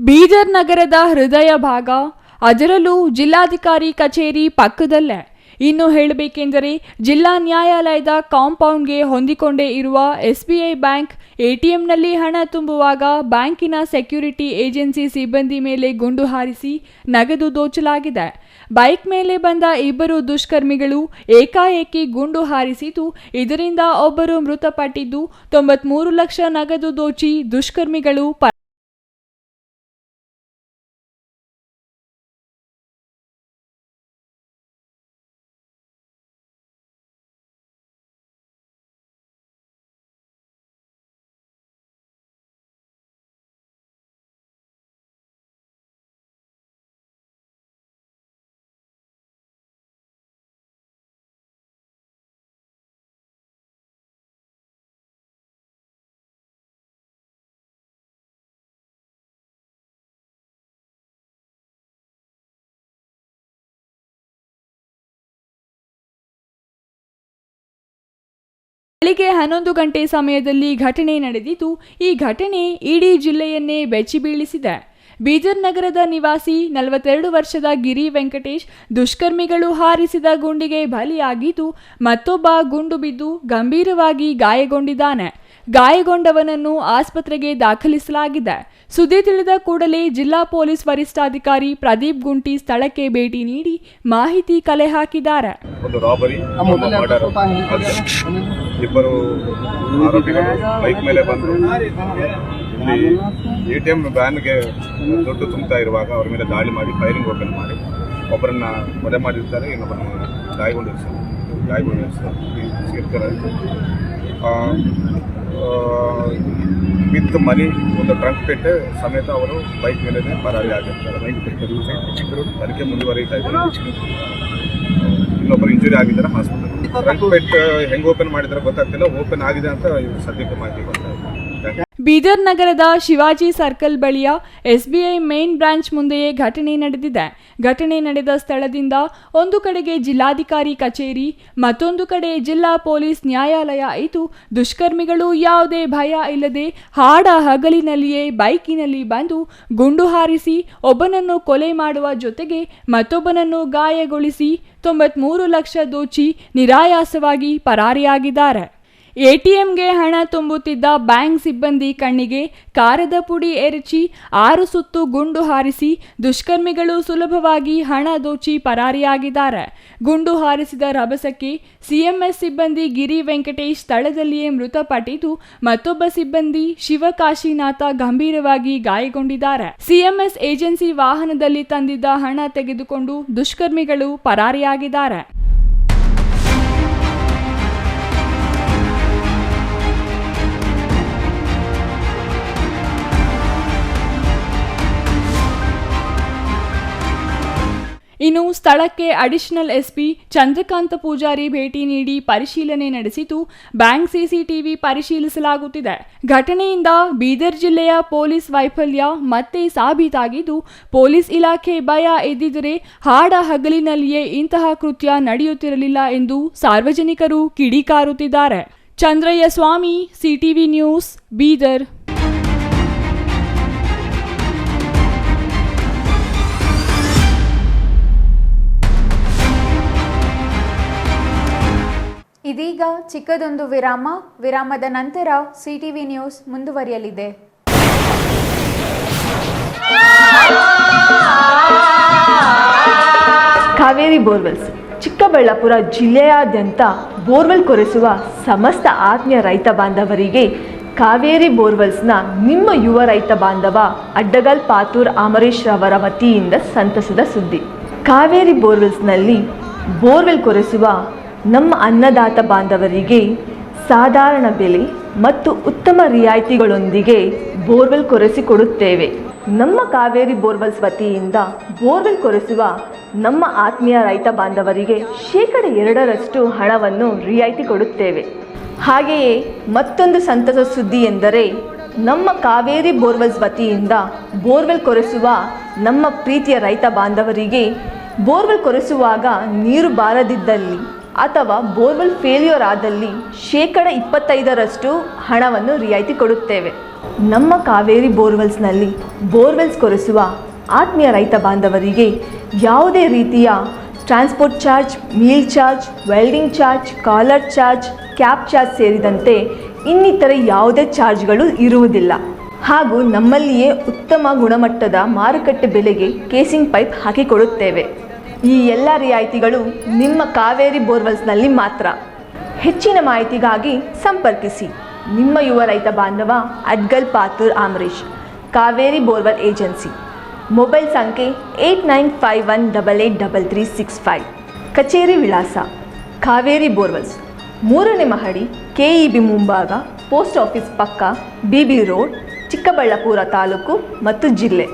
ಬೀದರ್ ನಗರದ ಹೃದಯ ಭಾಗ, ಅದರಲ್ಲೂ ಜಿಲ್ಲಾಧಿಕಾರಿ ಕಚೇರಿ ಪಕ್ಕದಲ್ಲೇ. ಇನ್ನು ಹೇಳಬೇಕೆಂದರೆ ಜಿಲ್ಲಾ ನ್ಯಾಯಾಲಯದ ಕಾಂಪೌಂಡ್ಗೆ ಹೊಂದಿಕೊಂಡೇ ಇರುವ SBI ಬ್ಯಾಂಕ್ ATMನಲ್ಲಿ ಹಣ ತುಂಬುವಾಗ ಬ್ಯಾಂಕಿನ ಸೆಕ್ಯೂರಿಟಿ ಏಜೆನ್ಸಿ ಸಿಬ್ಬಂದಿ ಮೇಲೆ ಗುಂಡು ಹಾರಿಸಿ ನಗದು ದೋಚಲಾಗಿದೆ. ಬೈಕ್ ಮೇಲೆ ಬಂದ ಇಬ್ಬರು ದುಷ್ಕರ್ಮಿಗಳು ಏಕಾಏಕಿ ಗುಂಡು ಹಾರಿಸಿದ್ದು, ಇದರಿಂದ ಒಬ್ಬರು ಮೃತಪಟ್ಟಿದ್ದು, 93 ಲಕ್ಷ ನಗದು ದೋಚಿ ದುಷ್ಕರ್ಮಿಗಳು ಬೆಳಿಗ್ಗೆ 11 ಗಂಟೆ ಸಮಯದಲ್ಲಿ ಘಟನೆ ನಡೆದಿದ್ದು, ಈ ಘಟನೆ ಇಡೀ ಜಿಲ್ಲೆಯನ್ನೇ ಬೆಚ್ಚಿಬೀಳಿಸಿದೆ. ಬೀದರ್ ನಗರದ ನಿವಾಸಿ 42 ವರ್ಷದ ಗಿರಿ ವೆಂಕಟೇಶ್ ದುಷ್ಕರ್ಮಿಗಳು ಹಾರಿಸಿದ ಗುಂಡಿಗೆ ಬಲಿಯಾಗಿದ್ದು, ಮತ್ತೊಬ್ಬ ಗುಂಡು ಬಿದ್ದು ಗಂಭೀರವಾಗಿ ಗಾಯಗೊಂಡಿದ್ದಾನೆ. ಗಾಯಗೊಂಡವನನ್ನು ಆಸ್ಪತ್ರೆಗೆ ದಾಖಲಿಸಲಾಗಿದೆ. ಸುದ್ದಿ ತಿಳಿದ ಕೂಡಲೇ ಜಿಲ್ಲಾ ಪೊಲೀಸ್ ವರಿಷ್ಠಾಧಿಕಾರಿ ಪ್ರದೀಪ್ ಗುಂಟಿ ಸ್ಥಳಕ್ಕೆ ಭೇಟಿ ನೀಡಿ ಮಾಹಿತಿ ಕಲೆ ಹಾಕಿದ್ದಾರೆ. ಒಂದು ರಾಬರಿ, ಇಬ್ಬರು ಆರೋಪಿಗಳು ಬೈಕ್ ಮೇಲೆ ಬಂದು ಇಲ್ಲಿ ATM ವ್ಯಾನ್ಗೆ ದುಡ್ಡು ತುಂಬುತ್ತಾ ಇರುವಾಗ ಅವರ ಮೇಲೆ ದಾಳಿ ಮಾಡಿ ಫೈರಿಂಗ್ ಓಪನ್ ಮಾಡಿ ಒಬ್ಬರನ್ನ ವಧೆ ಮಾಡಿರ್ತಾರೆ, ಇನ್ನೊಬ್ಬರನ್ನ ಗಾಯಗೊಂಡಿರ್ತಾರೆ. ವಿತ್ ಮನಿ, ಒಂದು ಟ್ರಂಕ್ ಪೆಟ್ಟೆ ಸಮೇತ ಅವರು ಬೈಕ್ ಮೇಲೆ ಪರಾರಿ ಆಗಿರ್ತಾರೆ. ತನಿಖೆ ಮುಂದುವರಿತಾ ಇದ್ದಾರೆ. ಇನ್ನೊಬ್ಬರು ಇಂಜುರಿ ಆಗಿದ್ದಾರೆ ಹಾಸ್ಪಿಟಲ್. ಟ್ರಂಕ್ ಪೆಟ್ ಹೆಂಗೆ ಓಪನ್ ಮಾಡಿದ್ರೆ ಗೊತ್ತಾಗ್ತಿಲ್ಲ, ಓಪನ್ ಆಗಿದೆ ಅಂತ ಸದ್ಯಕ್ಕೆ ಮಾಹಿತಿ ಗೊತ್ತಾಗಿದೆ. ಬೀದರ್ ನಗರದ ಶಿವಾಜಿ ಸರ್ಕಲ್ ಬಳಿಯ SBI ಮೇನ್ ಬ್ರಾಂಚ್ ಮುಂದೆಯೇ ಘಟನೆ ನಡೆದಿದೆ. ಘಟನೆ ನಡೆದ ಸ್ಥಳದಿಂದ ಒಂದು ಕಡೆಗೆ ಜಿಲ್ಲಾಧಿಕಾರಿ ಕಚೇರಿ, ಮತ್ತೊಂದು ಕಡೆ ಜಿಲ್ಲಾ ಪೊಲೀಸ್ ನ್ಯಾಯಾಲಯ ಇದ್ದು, ದುಷ್ಕರ್ಮಿಗಳು ಯಾವುದೇ ಭಯ ಇಲ್ಲದೆ ಹಾಡ ಹಗಲಿನಲ್ಲಿಯೇ ಬೈಕಿನಲ್ಲಿ ಬಂದು ಗುಂಡು ಹಾರಿಸಿ ಒಬ್ಬನನ್ನು ಕೊಲೆ ಮಾಡುವ ಜೊತೆಗೆ ಮತ್ತೊಬ್ಬನನ್ನು ಗಾಯಗೊಳಿಸಿ 93 ಲಕ್ಷ ದೋಚಿ ನಿರಾಯಾಸವಾಗಿ ಪರಾರಿಯಾಗಿದ್ದಾರೆ. ಎಟಿಎಂಗೆ ಹಣ ತುಂಬುತ್ತಿದ್ದ ಬ್ಯಾಂಕ್ ಸಿಬ್ಬಂದಿ ಕಣ್ಣಿಗೆ ಕಾರದ ಪುಡಿ ಎರಚಿ 6 ಸುತ್ತು ಗುಂಡು ಹಾರಿಸಿ ದುಷ್ಕರ್ಮಿಗಳು ಸುಲಭವಾಗಿ ಹಣ ದೋಚಿ ಪರಾರಿಯಾಗಿದ್ದಾರೆ. ಗುಂಡು ಹಾರಿಸಿದ ರಭಸಕ್ಕೆ ಸಿಎಂಎಸ್ ಸಿಬ್ಬಂದಿ ಗಿರಿ ವೆಂಕಟೇಶ್ ಸ್ಥಳದಲ್ಲಿಯೇ ಮೃತಪಟ್ಟಿದ್ದು, ಮತ್ತೊಬ್ಬ ಸಿಬ್ಬಂದಿ ಶಿವಕಾಶಿನಾಥ ಗಂಭೀರವಾಗಿ ಗಾಯಗೊಂಡಿದ್ದಾರೆ. ಸಿಎಂಎಸ್ ಏಜೆನ್ಸಿ ವಾಹನದಲ್ಲಿ ತಂದಿದ್ದ ಹಣ ತೆಗೆದುಕೊಂಡು ದುಷ್ಕರ್ಮಿಗಳು ಪರಾರಿಯಾಗಿದ್ದಾರೆ. ಇನ್ನು ಸ್ಥಳಕ್ಕೆ ಅಡಿಷನಲ್ ಎಸ್ಪಿ ಚಂದ್ರಕಾಂತ ಪೂಜಾರಿ ಭೇಟಿ ನೀಡಿ ಪರಿಶೀಲನೆ ನಡೆಸಿದ್ದು, ಬ್ಯಾಂಕ್ ಸಿಸಿಟಿವಿ ಪರಿಶೀಲಿಸಲಾಗುತ್ತಿದೆ. ಘಟನೆಯಿಂದ ಬೀದರ್ ಜಿಲ್ಲೆಯ ಪೊಲೀಸ್ ವೈಫಲ್ಯ ಮತ್ತೆ ಸಾಬೀತಾಗಿದ್ದು, ಪೊಲೀಸ್ ಇಲಾಖೆ ಭಯ ಎದ್ದಿದ್ದರೆ ಹಾಡ ಹಗಲಿನಲ್ಲಿಯೇ ಇಂತಹ ಕೃತ್ಯ ನಡೆಯುತ್ತಿರಲಿಲ್ಲ ಎಂದು ಸಾರ್ವಜನಿಕರು ಕಿಡಿಕಾರುತ್ತಿದ್ದಾರೆ. ಚಂದ್ರಯ್ಯ ಸ್ವಾಮಿ, ಸಿಟಿವಿ ನ್ಯೂಸ್, ಬೀದರ್. ಇದೀಗ ಚಿಕ್ಕದೊಂದು ವಿರಾಮದ ನಂತರ ಸಿಟಿವಿ ನ್ಯೂಸ್ ಮುಂದುವರಿಯಲಿದೆ. ಕಾವೇರಿ ಬೋರ್ವೆಲ್ಸ್ ಚಿಕ್ಕಬಳ್ಳಾಪುರ ಜಿಲ್ಲೆಯಾದ್ಯಂತ ಬೋರ್ವೆಲ್ ಕೊರೆಸುವ ಸಮಸ್ತ ಆತ್ಮೀಯ ರೈತ ಬಾಂಧವರಿಗೆ ಕಾವೇರಿ ಬೋರ್ವೆಲ್ಸ್ನ ನಿಮ್ಮ ಯುವ ರೈತ ಬಾಂಧವ ಅಡ್ಡಗಲ್ ಪಾತೂರ್ ಅಮರೇಶ್ ರವರ ವತಿಯಿಂದ ಸಂತಸದ ಸುದ್ದಿ. ಕಾವೇರಿ ಬೋರ್ವೆಲ್ಸ್ನಲ್ಲಿ ಬೋರ್ವೆಲ್ ಕೊರೆಸುವ ನಮ್ಮ ಅನ್ನದಾತ ಬಾಂಧವರಿಗೆ ಸಾಧಾರಣ ಬೆಲೆ ಮತ್ತು ಉತ್ತಮ ರಿಯಾಯಿತಿಗಳೊಂದಿಗೆ ಬೋರ್ವೆಲ್ ಕೊರೆಸಿಕೊಡುತ್ತೇವೆ. ನಮ್ಮ ಕಾವೇರಿ ಬೋರ್ವೆಲ್ಸ್ ವತಿಯಿಂದ ಬೋರ್ವೆಲ್ ಕೊರೆಸುವ ನಮ್ಮ ಆತ್ಮೀಯ ರೈತ ಬಾಂಧವರಿಗೆ 2% ಹಣವನ್ನು ರಿಯಾಯಿತಿ ಕೊಡುತ್ತೇವೆ. ಹಾಗೆಯೇ ಮತ್ತೊಂದು ಸಂತಸ ಸುದ್ದಿ ಎಂದರೆ, ನಮ್ಮ ಕಾವೇರಿ ಬೋರ್ವೆಲ್ಸ್ ವತಿಯಿಂದ ಬೋರ್ವೆಲ್ ಕೊರೆಸುವ ನಮ್ಮ ಪ್ರೀತಿಯ ರೈತ ಬಾಂಧವರಿಗೆ ಬೋರ್ವೆಲ್ ಕೊರೆಸುವಾಗ ನೀರು ಬಾರದಿದ್ದಲ್ಲಿ ಅಥವಾ ಬೋರ್ವೆಲ್ ಫೇಲ್ಯೂರ್ ಆದಲ್ಲಿ 25% ಹಣವನ್ನು ರಿಯಾಯಿತಿ ಕೊಡುತ್ತೇವೆ. ನಮ್ಮ ಕಾವೇರಿ ಬೋರ್ವೆಲ್ಸ್ನಲ್ಲಿ ಬೋರ್ವೆಲ್ಸ್ ಕೊರೆಸುವ ಆತ್ಮೀಯ ರೈತ ಬಾಂಧವರಿಗೆ ಯಾವುದೇ ರೀತಿಯ transport charge, meal charge, welding charge, collar charge, cab charge ಸೇರಿದಂತೆ ಇನ್ನಿತರೆ ಯಾವುದೇ ಚಾರ್ಜ್ಗಳು ಇರುವುದಿಲ್ಲ. ಹಾಗೂ ನಮ್ಮಲ್ಲಿಯೇ ಉತ್ತಮ ಗುಣಮಟ್ಟದ ಮಾರುಕಟ್ಟೆ ಬೆಲೆಗೆ ಕೇಸಿಂಗ್ ಪೈಪ್ ಹಾಕಿಕೊಡುತ್ತೇವೆ. ಈ ಎಲ್ಲ ರಿಯಾಯಿತಿಗಳು ನಿಮ್ಮ ಕಾವೇರಿ ಬೋರ್ವೆಲ್ಸ್ನಲ್ಲಿ ಮಾತ್ರ. ಹೆಚ್ಚಿನ ಮಾಹಿತಿಗಾಗಿ ಸಂಪರ್ಕಿಸಿ ನಿಮ್ಮ ಯುವ ರೈತ ಬಾಂಧವ Adgal Pathur Amaresh, Kaveri borewell agency. Mobile ಸಂಖ್ಯೆ 8951883365. ಕಚೇರಿ ವಿಳಾಸ ಕಾವೇರಿ ಬೋರ್ವೆಲ್ಸ್, 3ನೇ ಮಹಡಿ, KEB ಮುಂಭಾಗ, ಪೋಸ್ಟ್ ಆಫೀಸ್ ಪಕ್ಕ, BB ರೋಡ್, ಚಿಕ್ಕಬಳ್ಳಾಪುರ ತಾಲೂಕು ಮತ್ತು ಜಿಲ್ಲೆ.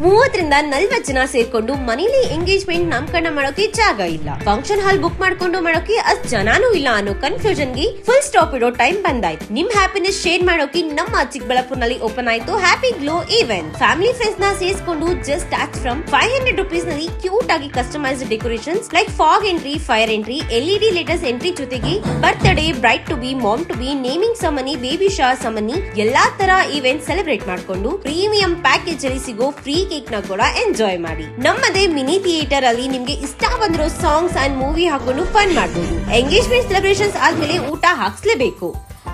30-40 ಜನ ಸೇರ್ಕೊಂಡು ಮನೇಲಿ ಎಂಗೇಜ್ಮೆಂಟ್ ನಾಮಕರಣ ಮಾಡೋಕೆ ಜಾಗ ಇಲ್ಲ, ಫಂಕ್ಷನ್ ಹಾಲ್ ಬುಕ್ ಮಾಡ್ಕೊಂಡು ಮಾಡೋಕೆ ಅಷ್ಟ್ ಜನಾನೂ ಇಲ್ಲ ಅನ್ನೋ ಕನ್ಫ್ಯೂಷನ್ ಗೆ ಫುಲ್ ಸ್ಟಾಪ್ ಇಡೋ ಟೈಮ್ ಬಂದಾಯ್ತು. ನಿಮ್ ಹ್ಯಾಪಿನೆಸ್ ಶೇರ್ ಮಾಡೋಕೆ ನಮ್ಮ ಚಿಕ್ಕಬಳ್ಳಾಪುರನಲ್ಲಿ ಓಪನ್ ಆಯ್ತು happy glow event. Family friends ನ ಸೇರಿಸಿಕೊಂಡು ಜಸ್ಟ್ ಸ್ಟಾರ್ಟ್ ಫ್ರಮ್ 500 ರೂಪೀಸ್ ನಲ್ಲಿ ಕ್ಯೂಟ್ ಆಗಿ customized decorations like fog entry, fire entry, LED latest entry ಜೊತೆಗೆ birthday, bride to be, mom to be, naming ceremony, baby shower ceremony ಎಲ್ಲಾ ತರ event celebrate ಮಾಡ್ಕೊಂಡು premium package ಅಲ್ಲಿ ಸಿಗೋ free cake ನ ಕೂಡ ಎಂಜಾಯ್ ಮಾಡಿ. ನಮ್ಮದೇ ಮಿನಿ ಥಿಯೇಟರ್ ಅಲ್ಲಿ ನಿಮ್ಗೆ ಇಷ್ಟ ಬಂದಿರೋ ಸಾಂಗ್ಸ್ ಅಂಡ್ ಮೂವಿ ಹಾಕೊಂಡು ಫನ್ ಮಾಡಬಹುದು. ಎಂಗೇಜ್ಮೆಂಟ್ ಸೆಲೆಬ್ರೇಷನ್ಸ್ ಆದ್ಮೇಲೆ ಊಟ ಹಾಕ್ಸ್ಲೇಬೇಕು,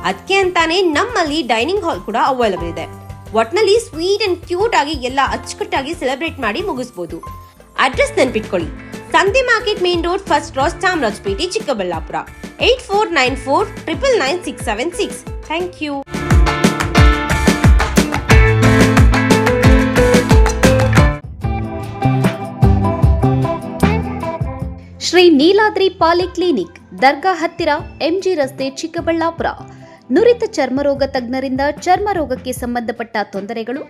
ಅದಕ್ಕೆ ಅಂತಾನೆ ನಮ್ಮಲ್ಲಿ ಡೈನಿಂಗ್ ಹಾಲ್ ಕೂಡ ಅವೈಲೇಬಲ್ ಇದೆ. ಒಟ್ನಲ್ಲಿ ಸ್ವೀಟ್ ಅಂಡ್ ಕ್ಯೂಟ್ ಆಗಿ ಎಲ್ಲ ಅಚ್ಚುಕಟ್ಟಾಗಿ ಸೆಲೆಬ್ರೇಟ್ ಮಾಡಿ ಮುಗಿಸಬಹುದು. ಅಡ್ರೆಸ್ ನೆನ್ಪಿಟ್ಕೊಳ್ಳಿ, ಸಂತೆ market main road, first cross, Chamarajpet, Chikkaballapur. 8494999676. Thank you. Shri Neeladri polyclinic, ದರ್ಗಾ ಹತ್ತಿರ, MG ರಸ್ತೆ, ಚಿಕ್ಕಬಳ್ಳಾಪುರ. ನುರಿತ ಚರ್ಮರೋಗ ತಜ್ಞರಿಂದ ಚರ್ಮರೋಗಕ್ಕೆ ಸಂಬಂಧಪಟ್ಟ ತೊಂದರೆಗಳು,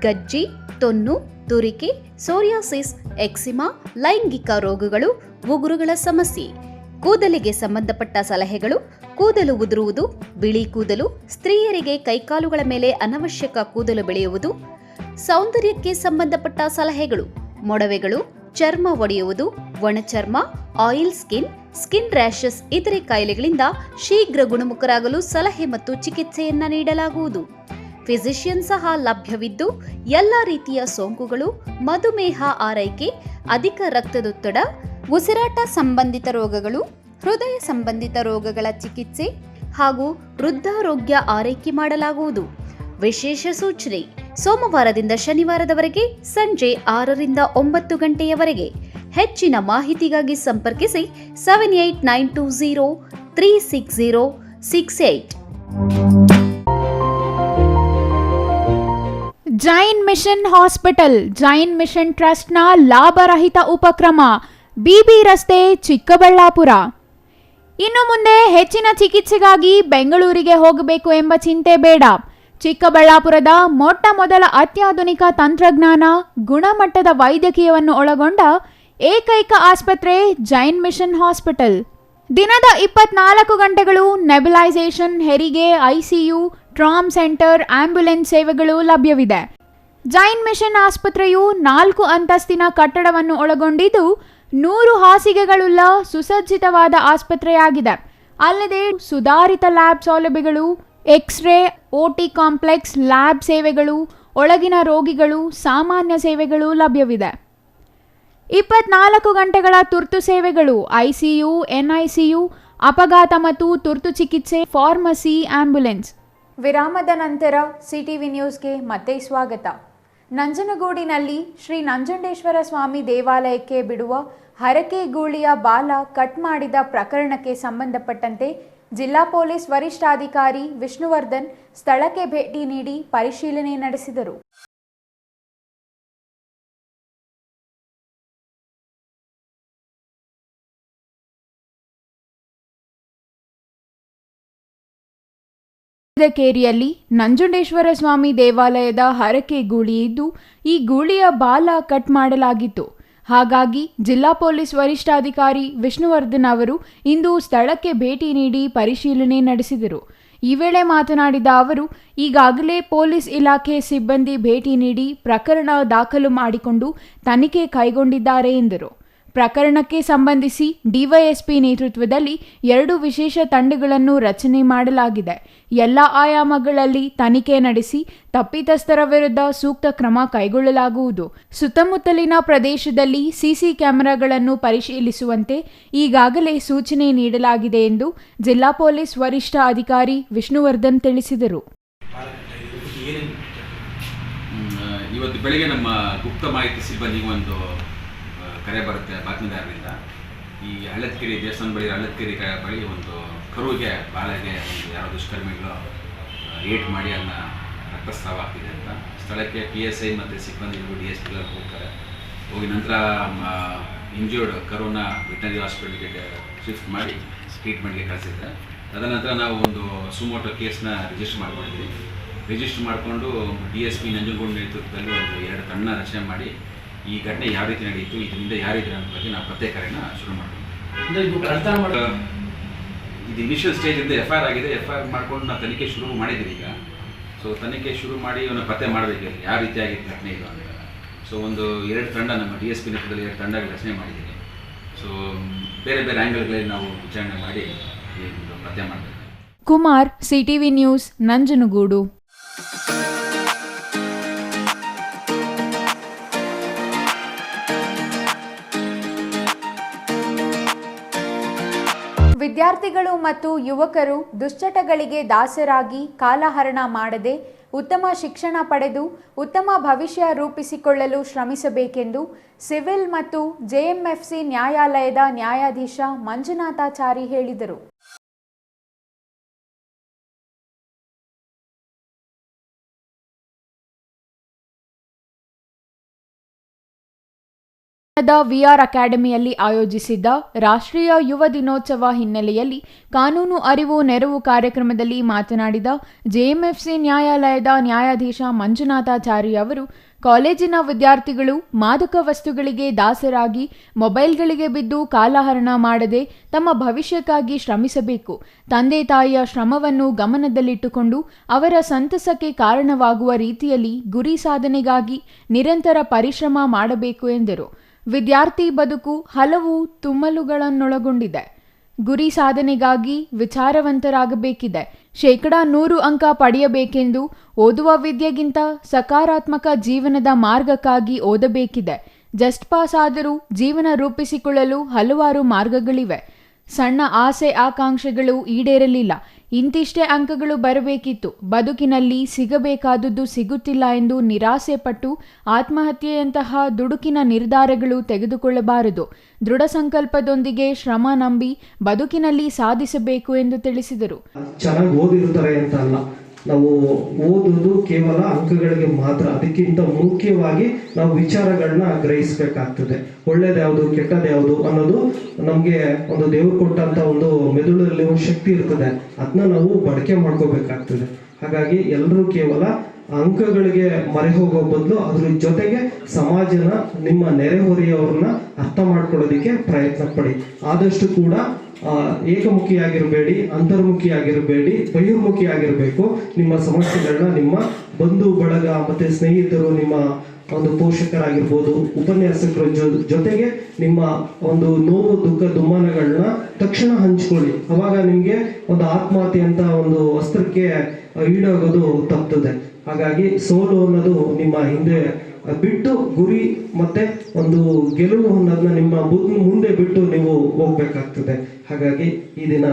ಗಜ್ಜಿ, ತೊನ್ನು, ತುರಿಕೆ, ಸೋರಿಯಾಸಿಸ್, ಎಕ್ಸಿಮಾ, ಲೈಂಗಿಕ ರೋಗಗಳು, ಉಗುರುಗಳ ಸಮಸ್ಯೆ, ಕೂದಲಿಗೆ ಸಂಬಂಧಪಟ್ಟ ಸಲಹೆಗಳು, ಕೂದಲು ಉದುರುವುದು, ಬಿಳಿ ಕೂದಲು, ಸ್ತ್ರೀಯರಿಗೆ ಕೈಕಾಲುಗಳ ಮೇಲೆ ಅನವಶ್ಯಕ ಕೂದಲು ಬೆಳೆಯುವುದು, ಸೌಂದರ್ಯಕ್ಕೆ ಸಂಬಂಧಪಟ್ಟ ಸಲಹೆಗಳು, ಮೊಡವೆಗಳು, ಚರ್ಮ ಒಡೆಯುವುದು, ಒಣಚರ್ಮ, ಆಯಿಲ್ ಸ್ಕಿನ್, ಸ್ಕಿನ್ ರ್ಯಾಷಸ್ ಇತರೆ ಕಾಯಿಲೆಗಳಿಂದ ಶೀಘ್ರ ಗುಣಮುಖರಾಗಲು ಸಲಹೆ ಮತ್ತು ಚಿಕಿತ್ಸೆಯನ್ನ ನೀಡಲಾಗುವುದು. ಫಿಸಿಷಿಯನ್ ಸಹ ಲಭ್ಯವಿದ್ದು ಎಲ್ಲ ರೀತಿಯ ಸೋಂಕುಗಳು, ಮಧುಮೇಹ ಆರೈಕೆ, ಅಧಿಕ ರಕ್ತದೊತ್ತಡ, ಉಸಿರಾಟ ಸಂಬಂಧಿತ ರೋಗಗಳು, ಹೃದಯ ಸಂಬಂಧಿತ ರೋಗಗಳ ಚಿಕಿತ್ಸೆ ಹಾಗೂ ವೃದ್ಧಾರೋಗ್ಯ ಆರೈಕೆ ಮಾಡಲಾಗುವುದು. ವಿಶೇಷ ಸೂಚನೆ: ಸೋಮವಾರದಿಂದ ಶನಿವಾರದವರೆಗೆ ಸಂಜೆ 6ರಿಂದ 9 ಗಂಟೆಯವರೆಗೆ. ಹೆಚ್ಚಿನ ಮಾಹಿತಿಗಾಗಿ ಸಂಪರ್ಕಿಸಿ 7892036068. Jain mission hospital, Jain mission ಟ್ರಸ್ಟ್ನ ಲಾಭರಹಿತ ಉಪಕ್ರಮ, ಬಿಬಿ ರಸ್ತೆ, ಚಿಕ್ಕಬಳ್ಳಾಪುರ. ಇನ್ನು ಮುಂದೆ ಹೆಚ್ಚಿನ ಚಿಕಿತ್ಸೆಗಾಗಿ ಬೆಂಗಳೂರಿಗೆ ಹೋಗಬೇಕು ಎಂಬ ಚಿಂತೆ ಬೇಡ. ಚಿಕ್ಕಬಳ್ಳಾಪುರದ ಮೊಟ್ಟ ಮೊದಲ ಅತ್ಯಾಧುನಿಕ ತಂತ್ರಜ್ಞಾನ, ಗುಣಮಟ್ಟದ ವೈದ್ಯಕೀಯವನ್ನು ಒಳಗೊಂಡ ಏಕೈಕ ಆಸ್ಪತ್ರೆ ಜೈನ್ ಮಿಷನ್ ಹಾಸ್ಪಿಟಲ್. ದಿನದ 24 ಗಂಟೆಗಳು ನೆಬ್ಯುಲೈಸೇಷನ್, ಹೆರಿಗೆ, ಐಸಿಯು, ಟ್ರಾಮ್ ಸೆಂಟರ್, ಆಂಬ್ಯುಲೆನ್ಸ್ ಸೇವೆಗಳು ಲಭ್ಯವಿದೆ. ಜೈನ್ ಮಿಷನ್ ಆಸ್ಪತ್ರೆಯು 4 ಅಂತಸ್ತಿನ ಕಟ್ಟಡವನ್ನು ಒಳಗೊಂಡಿದ್ದು 100 ಹಾಸಿಗೆಗಳುಳ್ಳ ಸುಸಜ್ಜಿತವಾದ ಆಸ್ಪತ್ರೆಯಾಗಿದೆ. ಅಲ್ಲದೆ ಸುಧಾರಿತ ಲ್ಯಾಬ್ ಸೌಲಭ್ಯಗಳು, ಎಕ್ಸ್ರೇ, ಓಟಿ ಕಾಂಪ್ಲೆಕ್ಸ್, ಲ್ಯಾಬ್ ಸೇವೆಗಳು, ಒಳಗಿನ ರೋಗಿಗಳು, ಸಾಮಾನ್ಯ ಸೇವೆಗಳು ಲಭ್ಯವಿದೆ. 24 ಗಂಟೆಗಳ ತುರ್ತು ಸೇವೆಗಳು, ಐಸಿಯು, ಎನ್ಐಸಿಯು, ಅಪಘಾತ ಮತ್ತು ತುರ್ತು ಚಿಕಿತ್ಸೆ, ಫಾರ್ಮಸಿ, ಆಂಬ್ಯುಲೆನ್ಸ್. ವಿರಾಮದ ನಂತರ ಸಿಟಿವಿ ನ್ಯೂಸ್ಗೆ ಮತ್ತೆ ಸ್ವಾಗತ. ನಂಜನಗೂಡಿನಲ್ಲಿ ಶ್ರೀ ನಂಜುಂಡೇಶ್ವರ ಸ್ವಾಮಿ ದೇವಾಲಯಕ್ಕೆ ಬಿಡುವ ಹರಕೆ ಗೂಳಿಯ ಬಾಲ ಕಟ್ ಮಾಡಿದ ಪ್ರಕರಣಕ್ಕೆ ಸಂಬಂಧಪಟ್ಟಂತೆ ಜಿಲ್ಲಾ ಪೊಲೀಸ್ ವರಿಷ್ಠಾಧಿಕಾರಿ ವಿಷ್ಣುವರ್ಧನ್ ಸ್ಥಳಕ್ಕೆ ಭೇಟಿ ನೀಡಿ ಪರಿಶೀಲನೆ ನಡೆಸಿದರು. ಕೇರಿಯಲ್ಲಿ ನಂಜುಂಡೇಶ್ವರ ಸ್ವಾಮಿ ದೇವಾಲಯದ ಹರಕೆ ಗೂಳಿ ಇದ್ದು, ಈ ಗೂಳಿಯ ಬಾಲ ಕಟ್ ಮಾಡಲಾಗಿತ್ತು. ಹಾಗಾಗಿ ಜಿಲ್ಲಾ ಪೊಲೀಸ್ ವರಿಷ್ಠಾಧಿಕಾರಿ ವಿಷ್ಣುವರ್ಧನ್ ಅವರು ಇಂದು ಸ್ಥಳಕ್ಕೆ ಭೇಟಿ ನೀಡಿ ಪರಿಶೀಲನೆ ನಡೆಸಿದರು. ಈ ವೇಳೆ ಮಾತನಾಡಿದ ಅವರು, ಈಗಾಗಲೇ ಪೊಲೀಸ್ ಇಲಾಖೆ ಸಿಬ್ಬಂದಿ ಭೇಟಿ ನೀಡಿ ಪ್ರಕರಣ ದಾಖಲು ಮಾಡಿಕೊಂಡು ತನಿಖೆ ಕೈಗೊಂಡಿದ್ದಾರೆ ಎಂದರು. ಪ್ರಕರಣಕ್ಕೆ ಸಂಬಂಧಿಸಿ ಡಿವೈಎಸ್ಪಿ ನೇತೃತ್ವದಲ್ಲಿ 2 ವಿಶೇಷ ತಂಡಗಳನ್ನು ರಚನೆ ಮಾಡಲಾಗಿದೆ. ಎಲ್ಲ ಆಯಾಮಗಳಲ್ಲಿ ತನಿಖೆ ನಡೆಸಿ ತಪ್ಪಿತಸ್ಥರ ವಿರುದ್ಧ ಸೂಕ್ತ ಕ್ರಮ ಕೈಗೊಳ್ಳಲಾಗುವುದು. ಸುತ್ತಮುತ್ತಲಿನ ಪ್ರದೇಶದಲ್ಲಿ ಸಿಸಿ ಕ್ಯಾಮೆರಾಗಳನ್ನು ಪರಿಶೀಲಿಸುವಂತೆ ಈಗಾಗಲೇ ಸೂಚನೆ ನೀಡಲಾಗಿದೆ ಎಂದು ಜಿಲ್ಲಾ ಪೊಲೀಸ್ ವರಿಷ್ಠ ಅಧಿಕಾರಿ ವಿಷ್ಣುವರ್ಧನ್ ತಿಳಿಸಿದರು. ಇವತ್ತು ಬೆಳಗ್ಗೆ ನಮ್ಮ ಗುಪ್ತ ಮಾಹಿತಿ ಸಿಬ್ಬಂದಿಗೆ ಒಂದು ಕರೆ ಬರುತ್ತೆ ಬಾತ್ಮೀದಾರರಿಂದ. ಈ ಹಳ್ಳದಕೆರೆ ದೇವಸ್ಥಾನ ಬಳಿ ಹಳ್ಳದಕೆರೆ ಬಳಿ ಒಂದು ಕರುವಿಗೆ ಬಾಳೆಗೆ ಒಂದು ಯಾರೋ ದುಷ್ಕರ್ಮಿಗಳು ಏಟ್ ಮಾಡಿ ಅದನ್ನ ರಕ್ತಸ್ರಾವ ಆಗ್ತಿದೆ ಅಂತ ಸ್ಥಳಕ್ಕೆ PSI ಮತ್ತು ಸಿಬ್ಬಂದಿಗಳು DSP ಹೋಗ್ತಾರೆ. ಹೋಗಿ ನಂತರ ಇಂಜೂರ್ಡ್ ಕರುನ ವೆಟನರಿ ಹಾಸ್ಪಿಟಲ್ಗೆ ಶಿಫ್ಟ್ ಮಾಡಿ ಟ್ರೀಟ್ಮೆಂಟ್ಗೆ ಕಳಿಸಿದ್ದಾರೆ. ತದನಂತರ ನಾವು ಒಂದು ಸುಮೋಟೋ ಕೇಸ್ನ ರಿಜಿಸ್ಟರ್ ಮಾಡ್ಕೊಂಡಿದ್ದೀವಿ. ರಿಜಿಸ್ಟರ್ ಮಾಡಿಕೊಂಡು DSP ನಂಜನಗೂಡು ನೇತೃತ್ವದಲ್ಲಿ ಒಂದು 2 ತಂಡ ರಚನೆ ಮಾಡಿ ಈ ಘಟನೆ ಯಾವ ರೀತಿ ನಡೆಯಿತು, ಇದರಿಂದ ಯಾರಿದ್ದಾರೆ ಅನ್ನೋ ಬಗ್ಗೆ ನಾವು ಪತ್ತೆ ಕಾರ್ಯನ ಶುರು ಮಾಡ್ತೀವಿ. ಇದು ಇನಿಷಿಯಲ್ ಸ್ಟೇಜಿಂದ FIR ಆಗಿದೆ. FIR ಮಾಡ್ಕೊಂಡು ನಾವು ತನಿಖೆ ಶುರು ಮಾಡಿದ್ದೀವಿ ಈಗ. ಸೊ ತನಿಖೆ ಶುರು ಮಾಡಿ ಇವನ್ನ ಪತ್ತೆ ಮಾಡಬೇಕು ಯಾವ ರೀತಿಯಾಗಿತ್ತು ಘಟನೆ ಇದು ಅಂತ. ಸೊ ಒಂದು 2 ತಂಡ ನಮ್ಮ DSP ನೇತೃತ್ವದಲ್ಲಿ 2 ತಂಡಗಳು ರಚನೆ ಮಾಡಿದ್ದೀವಿ. ಸೊ ಬೇರೆ ಬೇರೆ ಆ್ಯಂಗಲ್ಗಳಲ್ಲಿ ನಾವು ವಿಚಾರಣೆ ಮಾಡಿ ಪತ್ತೆ ಮಾಡಬೇಕು. Kumar, CTV news, Nanjangud. ವಿದ್ಯಾರ್ಥಿಗಳು ಮತ್ತು ಯುವಕರು ದುಶ್ಚಟಗಳಿಗೆ ದಾಸರಾಗಿ ಕಾಲಹರಣ ಮಾಡದೆ ಉತ್ತಮ ಶಿಕ್ಷಣ ಪಡೆದು ಉತ್ತಮ ಭವಿಷ್ಯ ರೂಪಿಸಿಕೊಳ್ಳಲು ಶ್ರಮಿಸಬೇಕೆಂದು ಸಿವಿಲ್ ಮತ್ತು JMFC ನ್ಯಾಯಾಲಯದ ನ್ಯಾಯಾಧೀಶ ಮಂಜುನಾಥಾಚಾರಿ ಹೇಳಿದರು. VR ಅಕಾಡೆಮಿಯಲ್ಲಿ ಆಯೋಜಿಸಿದ್ದ ರಾಷ್ಟ್ರೀಯ ಯುವ ದಿನೋತ್ಸವ ಹಿನ್ನೆಲೆಯಲ್ಲಿ ಕಾನೂನು ಅರಿವು ನೆರವು ಕಾರ್ಯಕ್ರಮದಲ್ಲಿ ಮಾತನಾಡಿದ JMFC ನ್ಯಾಯಾಲಯದ ನ್ಯಾಯಾಧೀಶ ಮಂಜುನಾಥಾಚಾರಿ ಅವರು, ಕಾಲೇಜಿನ ವಿದ್ಯಾರ್ಥಿಗಳು ಮಾದಕ ವಸ್ತುಗಳಿಗೆ ದಾಸರಾಗಿ ಮೊಬೈಲ್ಗಳಿಗೆ ಬಿದ್ದು ಕಾಲಹರಣ ಮಾಡದೆ ತಮ್ಮ ಭವಿಷ್ಯಕ್ಕಾಗಿ ಶ್ರಮಿಸಬೇಕು. ತಂದೆ ತಾಯಿಯ ಶ್ರಮವನ್ನು ಗಮನದಲ್ಲಿಟ್ಟುಕೊಂಡು ಅವರ ಸಂತಸಕ್ಕೆ ಕಾರಣವಾಗುವ ರೀತಿಯಲ್ಲಿ ಗುರಿ ಸಾಧನೆಗಾಗಿ ನಿರಂತರ ಪರಿಶ್ರಮ ಮಾಡಬೇಕು ಎಂದರು. ವಿದ್ಯಾರ್ಥಿ ಬದುಕು ಹಲವು ತುಮಲುಗಳನ್ನೊಳಗೊಂಡಿದೆ. ಗುರಿ ಸಾಧನೆಗಾಗಿ ವಿಚಾರವಂತರಾಗಬೇಕಿದೆ. 100% ಅಂಕ ಪಡೆಯಬೇಕೆಂದು ಓದುವ ವಿದ್ಯೆಗಿಂತ ಸಕಾರಾತ್ಮಕ ಜೀವನದ ಮಾರ್ಗಕ್ಕಾಗಿ ಓದಬೇಕಿದೆ. ಜಸ್ಟ್ ಪಾಸ್ ಆದರೂ ಜೀವನ ರೂಪಿಸಿಕೊಳ್ಳಲು ಹಲವಾರು ಮಾರ್ಗಗಳಿವೆ. ಸಣ್ಣ ಆಸೆ ಆಕಾಂಕ್ಷೆಗಳು ಈಡೇರಲಿಲ್ಲ, ಇಂತಿಷ್ಟೇ ಅಂಕಗಳು ಬರಬೇಕಿತ್ತು, ಬದುಕಿನಲ್ಲಿ ಸಿಗಬೇಕಾದುದು ಸಿಗುತ್ತಿಲ್ಲ ಎಂದು ನಿರಾಸೆ ಪಟ್ಟು ಆತ್ಮಹತ್ಯೆಯಂತಹ ದುಡುಕಿನ ನಿರ್ಧಾರಗಳು ತೆಗೆದುಕೊಳ್ಳಬಾರದು. ದೃಢ ಸಂಕಲ್ಪದೊಂದಿಗೆ ಶ್ರಮ ನಂಬಿ ಬದುಕಿನಲ್ಲಿ ಸಾಧಿಸಬೇಕು ಎಂದು ತಿಳಿಸಿದರು. ಚೆನ್ನಾಗಿ ಓದಿರ್ತಾರೆ ಅಂತ ಅಲ್ಲ, ನಾವು ಓದುವುದು ಕೇವಲ ಅಂಕಗಳಿಗೆ ಮಾತ್ರ. ಅದಕ್ಕಿಂತ ಮುಖ್ಯವಾಗಿ ನಾವು ವಿಚಾರಗಳನ್ನ ಗ್ರಹಿಸಬೇಕಾಗ್ತದೆ. ಒಳ್ಳೇದು ಯಾವುದು, ಕೆಟ್ಟದ್ದು ಯಾವುದು ಅನ್ನೋದು ನಮಗೆ ಒಂದು ದೇವರು ಕೊಟ್ಟಂತ ಒಂದು ಮೆದುಳಲ್ಲಿ ಒಂದು ಶಕ್ತಿ ಇರ್ತದೆ, ಅದನ್ನ ನಾವು ಬಳಕೆ ಮಾಡ್ಕೋಬೇಕಾಗ್ತದೆ. ಹಾಗಾಗಿ ಎಲ್ಲರೂ ಕೇವಲ ಅಂಕಗಳಿಗೆ ಮರೆ ಹೋಗೋ ಬದಲು ಅದ್ರ ಜೊತೆಗೆ ಸಮಾಜನ, ನಿಮ್ಮ ನೆರೆಹೊರೆಯವ್ರನ್ನ ಅರ್ಥ ಮಾಡ್ಕೊಳ್ಳೋದಕ್ಕೆ ಪ್ರಯತ್ನ ಪಡಿ. ಆದಷ್ಟು ಕೂಡ ಏಕಮುಖಿಯಾಗಿರಬೇಡಿ, ಅಂತರ್ಮುಖಿಯಾಗಿರಬೇಡಿ, ಬಹಿರ್ಮುಖಿಯಾಗಿರಬೇಕು. ನಿಮ್ಮ ಸಮಸ್ಯೆಗಳನ್ನ ನಿಮ್ಮ ಬಂಧು ಬಳಗ ಮತ್ತೆ ಸ್ನೇಹಿತರು, ನಿಮ್ಮ ಒಂದು ಪೋಷಕರಾಗಿರ್ಬೋದು, ಉಪನ್ಯಾಸಕರ ಜೊತೆಗೆ ನಿಮ್ಮ ಒಂದು ನೋವು ದುಃಖ ದುಮ್ಮಾನಗಳನ್ನ ತಕ್ಷಣ ಹಂಚ್ಕೊಳ್ಳಿ. ಅವಾಗ ನಿಮ್ಗೆ ಒಂದು ಆತ್ಮಹತ್ಯೆ ಅಂತ ಒಂದು ವಸ್ತ್ರಕ್ಕೆ ಈಡಾಗೋದು ತಪ್ತದೆ. ಹಾಗಾಗಿ ಸೋಲು ಅನ್ನೋದು ನಿಮ್ಮ ಹಿಂದೆ ಬಿಟ್ಟು ಗುರಿ ಮತ್ತೆ ಒಂದು ಗೆಲುವು ಅನ್ನೋದನ್ನ ನಿಮ್ಮ ಮುಂದೆ ಬಿಟ್ಟು ನೀವು ಹೋಗ್ಬೇಕಾಗ್ತದೆ. ಹಾಗಾಗಿ ಈ ದಿನ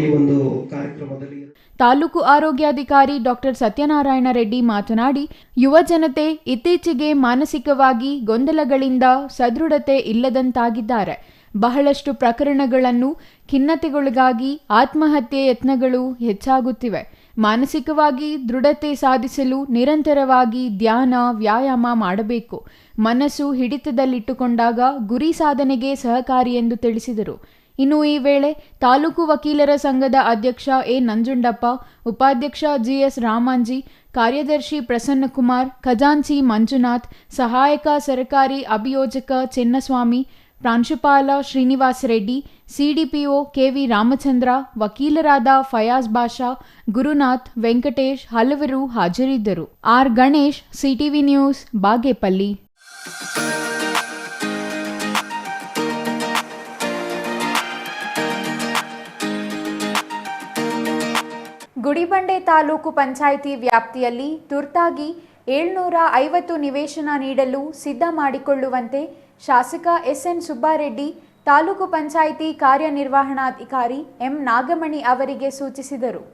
ಈ ಒಂದು ಕಾರ್ಯಕ್ರಮದಲ್ಲಿ ತಾಲೂಕು ಆರೋಗ್ಯಾಧಿಕಾರಿ ಡಾಕ್ಟರ್ ಸತ್ಯನಾರಾಯಣ ರೆಡ್ಡಿ ಮಾತನಾಡಿ, ಯುವ ಜನತೆ ಇತ್ತೀಚೆಗೆ ಮಾನಸಿಕವಾಗಿ ಗೊಂದಲಗಳಿಂದ ಸದೃಢತೆ ಇಲ್ಲದಂತಾಗಿದ್ದಾರೆ. ಬಹಳಷ್ಟು ಪ್ರಕರಣಗಳನ್ನು ಖಿನ್ನತೆಗೊಳಗಾಗಿ ಆತ್ಮಹತ್ಯೆ ಯತ್ನಗಳು ಹೆಚ್ಚಾಗುತ್ತಿವೆ. ಮಾನಸಿಕವಾಗಿ ದೃಢತೆ ಸಾಧಿಸಲು ನಿರಂತರವಾಗಿ ಧ್ಯಾನ, ವ್ಯಾಯಾಮ ಮಾಡಬೇಕು. ಮನಸ್ಸು ಹಿಡಿತದಲ್ಲಿಟ್ಟುಕೊಂಡಾಗ ಗುರಿ ಸಾಧನೆಗೆ ಸಹಕಾರಿ ಎಂದು ತಿಳಿಸಿದರು. ಇನ್ನು ಈ ವೇಳೆ ತಾಲೂಕು ವಕೀಲರ ಸಂಘದ ಅಧ್ಯಕ್ಷ ಎ ನಂಜುಂಡಪ್ಪ, ಉಪಾಧ್ಯಕ್ಷ ಜಿಎಸ್ ರಾಮಾಂಜಿ, ಕಾರ್ಯದರ್ಶಿ ಪ್ರಸನ್ನಕುಮಾರ್, ಖಜಾಂಚಿ ಮಂಜುನಾಥ್, ಸಹಾಯಕ ಸರ್ಕಾರಿ ಅಭಿಯೋಜಕ ಚೆನ್ನಸ್ವಾಮಿ, ಪ್ರಾಂಶುಪಾಲ ಶ್ರೀನಿವಾಸ್ ರೆಡ್ಡಿ, ಸಿಡಿಪಿಒ ಕೆವಿ ರಾಮಚಂದ್ರ, ವಕೀಲರಾದ ಫಯಾಜ್ ಬಾಷಾ, ಗುರುನಾಥ್, ವೆಂಕಟೇಶ್ ಹಲವರು ಹಾಜರಿದ್ದರು. R Ganesh, CTV news, Bagepalli. Gudibande taluk panchayat ವ್ಯಾಪ್ತಿಯಲ್ಲಿ ತುರ್ತಾಗಿ 750 ನಿವೇಶನ ನೀಡಲು ಸಿದ್ಧ ಮಾಡಿಕೊಳ್ಳುವಂತೆ ಶಾಸಕ ಎಸ್ಎನ್ ಸುಬ್ಬಾರೆಡ್ಡಿ ತಾಲೂಕು ಪಂಚಾಯಿತಿ ಕಾರ್ಯನಿರ್ವಹಣಾಧಿಕಾರಿ ಎಂ ನಾಗಮಣಿ ಅವರಿಗೆ ಸೂಚಿಸಿದರು.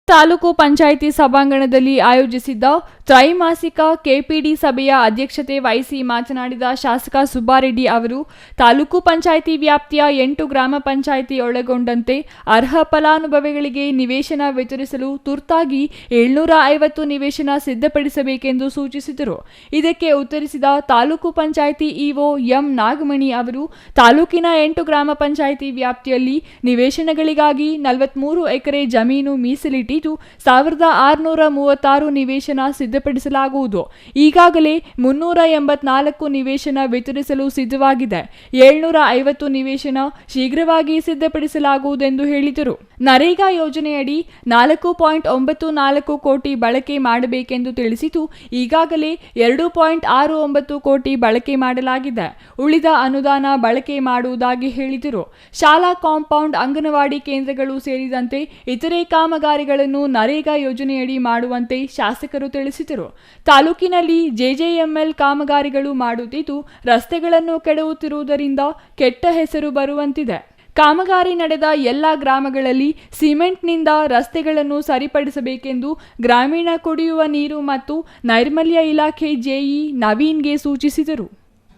ತಾಲೂಕು ಪಂಚಾಯಿತಿ ಸಭಾಂಗಣದಲ್ಲಿ ಆಯೋಜಿಸಿದ್ದ ತ್ರೈಮಾಸಿಕ ಕೆಪಿಡಿ ಸಭೆಯ ಅಧ್ಯಕ್ಷತೆ ವಹಿಸಿ ಮಾತನಾಡಿದ ಶಾಸಕ ಸುಬ್ಬಾರೆಡ್ಡಿ ಅವರು, ತಾಲೂಕು ಪಂಚಾಯಿತಿ ವ್ಯಾಪ್ತಿಯ 8 ಗ್ರಾಮ ಪಂಚಾಯಿತಿ ಒಳಗೊಂಡಂತೆ ಅರ್ಹ ಫಲಾನುಭವಿಗಳಿಗೆ ನಿವೇಶನ ವಿತರಿಸಲು ತುರ್ತಾಗಿ 750 ನಿವೇಶನ ಸಿದ್ಧಪಡಿಸಬೇಕೆಂದು ಸೂಚಿಸಿದರು. ಇದಕ್ಕೆ ಉತ್ತರಿಸಿದ ತಾಲೂಕು ಪಂಚಾಯಿತಿ ಇಒ ಎಂ ನಾಗಮಣಿ ಅವರು, ತಾಲೂಕಿನ 8 ಗ್ರಾಮ ಪಂಚಾಯಿತಿ ವ್ಯಾಪ್ತಿಯಲ್ಲಿ ನಿವೇಶನಗಳಿಗಾಗಿ 43 ಎಕರೆ ಜಮೀನು ಮೀಸಲಿಟ್ಟಿದ್ದು 1636 ನಿವೇಶನ ಸಿದ್ಧಪಡಿಸಲಾಗುವುದು. ಈಗಾಗಲೇ 384 ನಿವೇಶನ ವಿತರಿಸಲು ಸಿದ್ಧವಾಗಿದೆ. 750 ನಿವೇಶನ ಶೀಘ್ರವಾಗಿ ಸಿದ್ಧಪಡಿಸಲಾಗುವುದೆಂದು ಹೇಳಿದರು. ನರೇಗಾ ಯೋಜನೆಯಡಿ 4.94 ಕೋಟಿ ಬಳಕೆ ಮಾಡಬೇಕೆಂದು ತಿಳಿಸಿತು. ಈಗಾಗಲೇ 2.69 ಕೋಟಿ ಬಳಕೆ ಮಾಡಲಾಗಿದೆ. ಉಳಿದ ಅನುದಾನ ಬಳಕೆ ಮಾಡುವುದಾಗಿ ಹೇಳಿದರು. ಶಾಲಾ ಕಾಂಪೌಂಡ್, ಅಂಗನವಾಡಿ ಕೇಂದ್ರಗಳು ಸೇರಿದಂತೆ ಇತರೆ ಕಾಮಗಾರಿಗಳನ್ನು ನರೇಗಾ ಯೋಜನೆಯಡಿ ಮಾಡುವಂತೆ ಶಾಸಕರು ತಿಳಿಸಿದರು. ತಾಲೂಕಿನಲ್ಲಿ ಜೆಜೆಎಂಎಲ್ ಕಾಮಗಾರಿಗಳು ಮಾಡುತ್ತಿದ್ದು ರಸ್ತೆಗಳನ್ನು ಕೆಡವುತ್ತಿರುವುದರಿಂದ ಕೆಟ್ಟ ಹೆಸರು ಬರುವಂತಿದೆ. ಕಾಮಗಾರಿ ನಡೆದ ಎಲ್ಲ ಗ್ರಾಮಗಳಲ್ಲಿ ಸಿಮೆಂಟ್ನಿಂದ ರಸ್ತೆಗಳನ್ನು ಸರಿಪಡಿಸಬೇಕೆಂದು ಗ್ರಾಮೀಣ ಕುಡಿಯುವ ನೀರು ಮತ್ತು ನೈರ್ಮಲ್ಯ ಇಲಾಖೆ ಜೆಇ ನವೀನ್ಗೆ ಸೂಚಿಸಿದರು.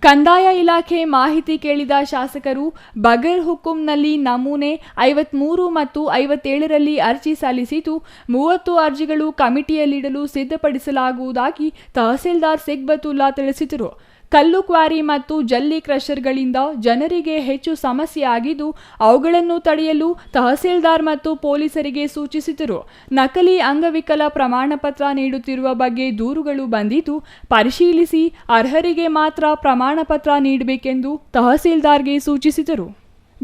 ಕಂದಾಯ ಇಲಾಖೆ ಮಾಹಿತಿ ಕೇಳಿದ ಶಾಸಕರು ಬಗರ್ ಹುಕುಂನಲ್ಲಿ ನಮೂನೆ 53 ಮತ್ತು 57ರಲ್ಲಿ ಅರ್ಜಿ ಸಲ್ಲಿಸಿದ್ದು 30 ಅರ್ಜಿಗಳು ಕಮಿಟಿಯಲ್ಲಿಡಲು ಸಿದ್ಧಪಡಿಸಲಾಗುವುದಾಗಿ ತಹಸೀಲ್ದಾರ್ ಸಿಗ್ಬತುಲ್ಲಾ ತಿಳಿಸಿದರು. ಕಲ್ಲು ಕ್ವಾರಿ ಮತ್ತು ಜಲ್ಲಿ ಕ್ರಷರ್ಗಳಿಂದ ಜನರಿಗೆ ಹೆಚ್ಚು ಸಮಸ್ಯೆ ಆಗಿದ್ದು ಅವುಗಳನ್ನು ತಡೆಯಲು ತಹಸೀಲ್ದಾರ್ ಮತ್ತು ಪೊಲೀಸರಿಗೆ ಸೂಚಿಸಿದರು. ನಕಲಿ ಅಂಗವಿಕಲ ಪ್ರಮಾಣ ಪತ್ರ ನೀಡುತ್ತಿರುವ ಬಗ್ಗೆ ದೂರುಗಳು ಬಂದಿದ್ದು ಪರಿಶೀಲಿಸಿ ಅರ್ಹರಿಗೆ ಮಾತ್ರ ಪ್ರಮಾಣ ಪತ್ರ ನೀಡಬೇಕೆಂದು ತಹಸೀಲ್ದಾರ್ಗೆ ಸೂಚಿಸಿದರು.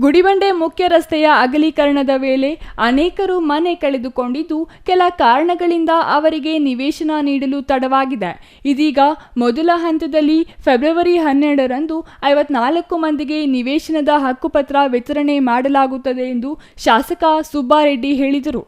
ಗುಡಿಬಂಡೆ ಮುಖ್ಯ ರಸ್ತೆಯ ಅಗಲೀಕರಣದ ವೇಳೆ ಅನೇಕರು ಮನೆ ಕಳೆದುಕೊಂಡಿದ್ದು, ಕೆಲ ಕಾರಣಗಳಿಂದ ಅವರಿಗೆ ನಿವೇಶನ ನೀಡಲು ತಡವಾಗಿದೆ. ಇದೀಗ ಮೊದಲ ಹಂತದಲ್ಲಿ ಫೆಬ್ರವರಿ 12ರಂದು 54 ಮಂದಿಗೆ ನಿವೇಶನದ ಹಕ್ಕುಪತ್ರ ವಿತರಣೆ ಮಾಡಲಾಗುತ್ತದೆ ಎಂದು ಶಾಸಕ ಸುಬ್ಬಾರೆಡ್ಡಿ ಹೇಳಿದರು.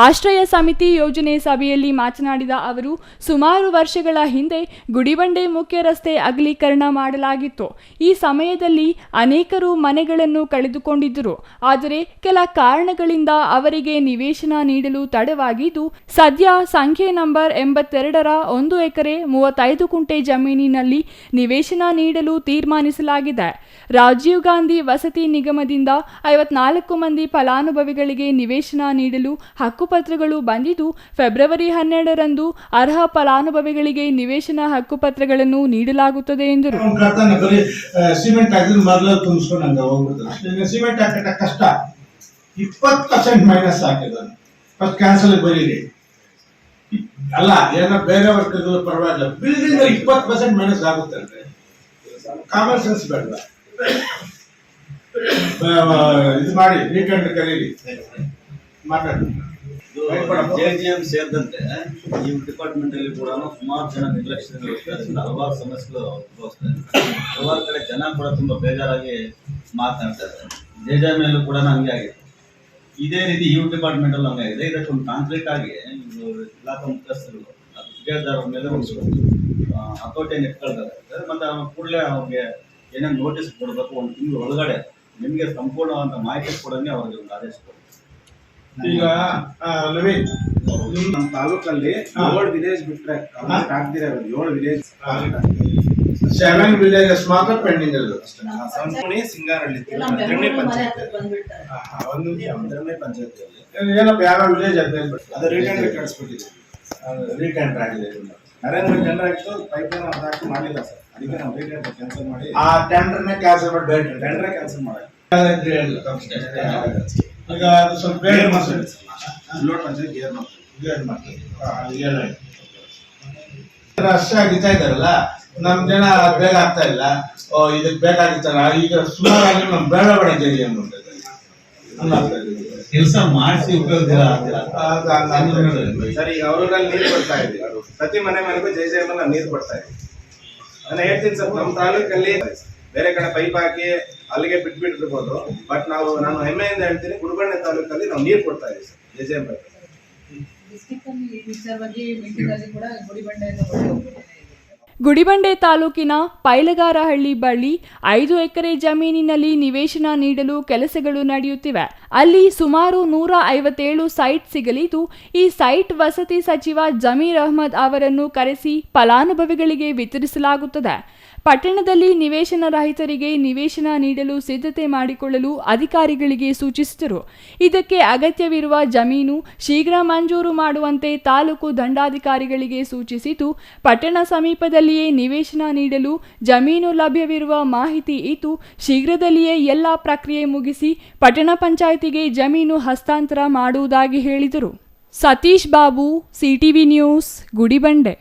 ಆಶ್ರಯ ಸಮಿತಿ ಯೋಜನೆ ಸಭೆಯಲ್ಲಿ ಮಾತನಾಡಿದ ಅವರು, ಸುಮಾರು ವರ್ಷಗಳ ಹಿಂದೆ ಗುಡಿಬಂಡೆ ಮುಖ್ಯ ರಸ್ತೆ ಅಗಲೀಕರಣ ಮಾಡಲಾಗಿತ್ತು. ಈ ಸಮಯದಲ್ಲಿ ಅನೇಕರು ಮನೆಗಳನ್ನು ಕಳೆದುಕೊಂಡಿದ್ದರು. ಆದರೆ ಕೆಲ ಕಾರಣಗಳಿಂದ ಅವರಿಗೆ ನಿವೇಶನ ನೀಡಲು ತಡವಾಗಿದ್ದು, ಸದ್ಯ ಸಂಖ್ಯೆ ನಂಬರ್ 82ರ 1 ಎಕರೆ 35 ಕುಂಟೆ ಜಮೀನಿನಲ್ಲಿ ನಿವೇಶನ ನೀಡಲು ತೀರ್ಮಾನಿಸಲಾಗಿದೆ. ರಾಜೀವ್ ಗಾಂಧಿ ವಸತಿ ನಿಗಮದಿಂದ 54 ಮಂದಿ ಫಲಾನುಭವಿಗಳಿಗೆ ನಿವೇಶನ ನೀಡಲು ಹಕ್ಕುಪತ್ರಗಳು ಬಂದಿದ್ದು, ಫೆಬ್ರವರಿ 12ರಂದು ಅರ್ಹ ಫಲಾನುಭವಿಗಳಿಗೆ ನಿವೇಶನ ಹಕ್ಕುಪತ್ರಗಳನ್ನು ನೀಡಲಾಗುತ್ತದೆ ಎಂದರು. ಸಿಮೆಂಟ್ ಹಾಕಿದ್ರೆ ಮೊದಲು ತುಂಬಿಸ್ಕೊಂಡು ಹೋಗ್ಬಿಡ್ತಾರೆ. ಸಿಮೆಂಟ್ ಹಾಕಟ ಕಷ್ಟ. 20% ಮೈನಸ್ ಹಾಕಿದ್ದಾನೆ. ಫಸ್ಟ್ ಕ್ಯಾನ್ಸಲ್ ಬರೀರಿ ಅಲ್ಲ, ಏನೋ ಬೇರೆ ವರ್ಗಗಳು ಪರವಾಗಿಲ್ಲ. ಬಿಲ್ಡಿಂಗ್ 20% ಮೈನಸ್ ಆಗುತ್ತೆ. ಕಾಮನ್ ಸೆನ್ಸ್ ಬೇಡ. ಇದು ಮಾಡಿ ವೀಕೆಂಡ್ ಕರೀರಿ ಮಾತಾಡಿ. JGM ಸೇರಿದಂತೆ ಈ ಡಿಪಾರ್ಟ್ಮೆಂಟ್ ಅಲ್ಲಿ ಕೂಡ ಸುಮಾರು ಜನ ನಿರ್ಲಕ್ಷ್ಯದಿಂದ ಹಲವಾರು ಸಮಸ್ಯೆಗಳು ಉದ್ಭವಿಸ್ತದೆ. ಹಲವಾರು ಕಡೆ ಜನ ಕೂಡ ತುಂಬಾ ಬೇಜಾರಾಗಿ ಮಾತನಾಡ್ತಾರೆ. JGM ಅಲ್ಲೂ ಕೂಡ ಹಂಗೆ ಆಗಿದೆ. ಇದೇ ರೀತಿ ಈ ಡಿಪಾರ್ಟ್ಮೆಂಟ್ ಅಲ್ಲಿ ಹಂಗೆ ಆಗಿದೆ. ಇದಕ್ಕೊಂದು ಕಾಂಕ್ರೀಟ್ ಆಗಿ ಇಲಾಖಾ ಮುಖ್ಯಸ್ಥರು ಗುತ್ತಿಗೆದಾರರ ಮೇಲೆ ಹತೋಟಿಯನ್ನು ಇಟ್ಕೊಳ್ತಾರೆ. ಮತ್ತೆ ಕೂಡಲೇ ಅವ್ರಿಗೆ ಏನೇನು ನೋಟಿಸ್ ಕೊಡಬೇಕು, 1 ತಿಂಗಳ ಒಳಗಡೆ ನಿಮಗೆ ಸಂಪೂರ್ಣವಾದ ಮಾಹಿತಿ ಕೊಡೋದೇ ಅವ್ರಿಗೆ ಒಂದು ಆದೇಶ ಕೊಡಿ. ಈಗ ನವೀನ್, ನಮ್ಮ ತಾಲೂಕಲ್ಲಿ 7 ವಿಲೇಜ್ ಬಿಟ್ರೆ ಆಗ್ದಿರೋದು 7 ವಿಲೇಜ್ 7 ವಿಲೇಜಸ್ ಮಾತ್ರ ಪೆಂಡಿಂಗ್ ಇರೋದು. ಸಂಪೂರ್ಣ ಸಿಂಗಾರಹಳ್ಳಿ ಪಂಚಾಯತಿಯಲ್ಲಿ ಏನಪ್ಪ ಯಾವ ವಿಲೇಜ್ ಅದು ರೀಟೆಂಡರ್ ಕಳಿಸ್ಬಿಟ್ಟಿದೆ. ರೀಟೆಂಡರ್ ಆಗಿದೆ. ನರೇಂದ್ರ ಟೆಂಡರ್ ಆಗಿತ್ತು, ಪೈಪ್ಲೈನ್ ಹಾಕಿ ಮಾಡಿಲ್ಲ ಸರ್. ಅದಕ್ಕೆ ನಾವು ರೀಟೆಂಡರ್ ಕ್ಯಾನ್ಸಲ್ ಮಾಡಿ ಆ ಟೆಂಡರ್ನೇ ಕ್ಯಾನ್ಸಲ್ ಮಾಡಿ ಬೇರೆ ಟೆಂಡರ್ ಕ್ಯಾನ್ಸಲ್ ಮಾಡಿ. ಈಗ ಅದು ಸ್ವಲ್ಪ ಬೇರೆ ಲೋಡ್ ಪಂಚಾಯತ್ ಗೇರ್ ಮಾಡ್ತಾರೆ. ಅಷ್ಟೇ ಆಗಿತ್ತಾ ಇದ್ದಾರಲ್ಲ, ನಮ್ ಜನ ಬೇಗ ಆಗ್ತಾ ಇಲ್ಲ. ಇದಕ್ಕೆ ಬೇಕಾಗಿತ್ತಲ್ಲ, ಈಗ ಸುಮಾರಾಗಿ ನಮ್ ಬೇಡ ಬೇಡ ಜರಿ ಅನ್ನೋದು ಕೆಲಸ ಮಾಡಿಸಿ ಉಪಯೋಗ ಸರ್. ಈಗ ಅವ್ರಲ್ಲಿ ನೀರು ಬರ್ತಾ ಇದೆ, ಪ್ರತಿ ಮನೆ ಮನೆಗೂ JGM ಅಲ್ಲಿ ನೀರು ಬರ್ತಾ ಇದೆ. ನಾನು ಹೇಳ್ತೀನಿ ಸರ್, ನಮ್ಮ ತಾಲೂಕಲ್ಲಿ ಬೇರೆ ಕಡೆ ಪೈಪ್ ಹಾಕಿ ಅಲ್ಲಿಗೆ ಬಿಟ್ಬಿಟ್ಟಿರ್ಬೋದು. ಬಟ್ ನಾನು ಹೆಮ್ಮೆಯಿಂದ ಹೇಳ್ತೀನಿ, ಗುಡಿಬಂಡೆ ತಾಲೂಕಲ್ಲಿ ನಾವು ನೀರು ಕೊಡ್ತಾ ಇದ್ದೀವಿ ಸರ್ JGM ಪೈಪ್. ಗುಡಿಬಂಡೆ ತಾಲೂಕಿನ ಪೈಲಗಾರಹಳ್ಳಿ ಬಳಿ 5 ಎಕರೆ ಜಮೀನಿನಲ್ಲಿ ನಿವೇಶನ ನೀಡಲು ಕೆಲಸಗಳು ನಡೆಯುತ್ತಿವೆ. ಅಲ್ಲಿ ಸುಮಾರು 157 ಸೈಟ್ ಸಿಗಲಿದ್ದು, ಈ ಸೈಟ್ ವಸತಿ ಸಚಿವ ಜಮೀರ್ ಅಹ್ಮದ್ ಅವರನ್ನು ಕರೆಸಿ ಫಲಾನುಭವಿಗಳಿಗೆ ವಿತರಿಸಲಾಗುತ್ತದೆ. ಪಟ್ಟಣದಲ್ಲಿ ನಿವೇಶನ ರಹಿತರಿಗೆ ನಿವೇಶನ ನೀಡಲು ಸಿದ್ಧತೆ ಮಾಡಿಕೊಳ್ಳಲು ಅಧಿಕಾರಿಗಳಿಗೆ ಸೂಚಿಸಿದರು. ಇದಕ್ಕೆ ಅಗತ್ಯವಿರುವ ಜಮೀನು ಶೀಘ್ರ ಮಂಜೂರು ಮಾಡುವಂತೆ ತಾಲೂಕು ದಂಡಾಧಿಕಾರಿಗಳಿಗೆ ಸೂಚಿಸಿತು. ಪಟ್ಟಣ ಸಮೀಪದಲ್ಲಿಯೇ ನಿವೇಶನ ನೀಡಲು ಜಮೀನು ಲಭ್ಯವಿರುವ ಮಾಹಿತಿ ಇದ್ದು, ಶೀಘ್ರದಲ್ಲಿಯೇ ಎಲ್ಲ ಪ್ರಕ್ರಿಯೆ ಮುಗಿಸಿ ಪಟ್ಟಣ ಪಂಚಾಯಿತಿಗೆ ಜಮೀನು ಹಸ್ತಾಂತರ ಮಾಡುವುದಾಗಿ ಹೇಳಿದರು. Satish Babu, CTV news, Gudibande.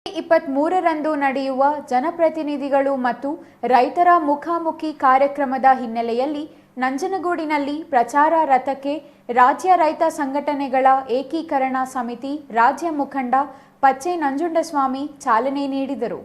May 23ರಂದು ನಡೆಯುವ ಜನಪ್ರತಿನಿಧಿಗಳು ಮತ್ತು ರೈತರ ಮುಖಾಮುಖಿ ಕಾರ್ಯಕ್ರಮದ ಹಿನ್ನೆಲೆಯಲ್ಲಿ ನಂಜನಗೂಡಿನಲ್ಲಿ ಪ್ರಚಾರ ರಥಕ್ಕೆ ರಾಜ್ಯ ರೈತ ಸಂಘಟನೆಗಳ ಏಕೀಕರಣ ಸಮಿತಿ ರಾಜ್ಯ ಮುಖಂಡ ಪಚ್ಚೆ ನಂಜುಂಡಸ್ವಾಮಿ ಚಾಲನೆ ನೀಡಿದರು.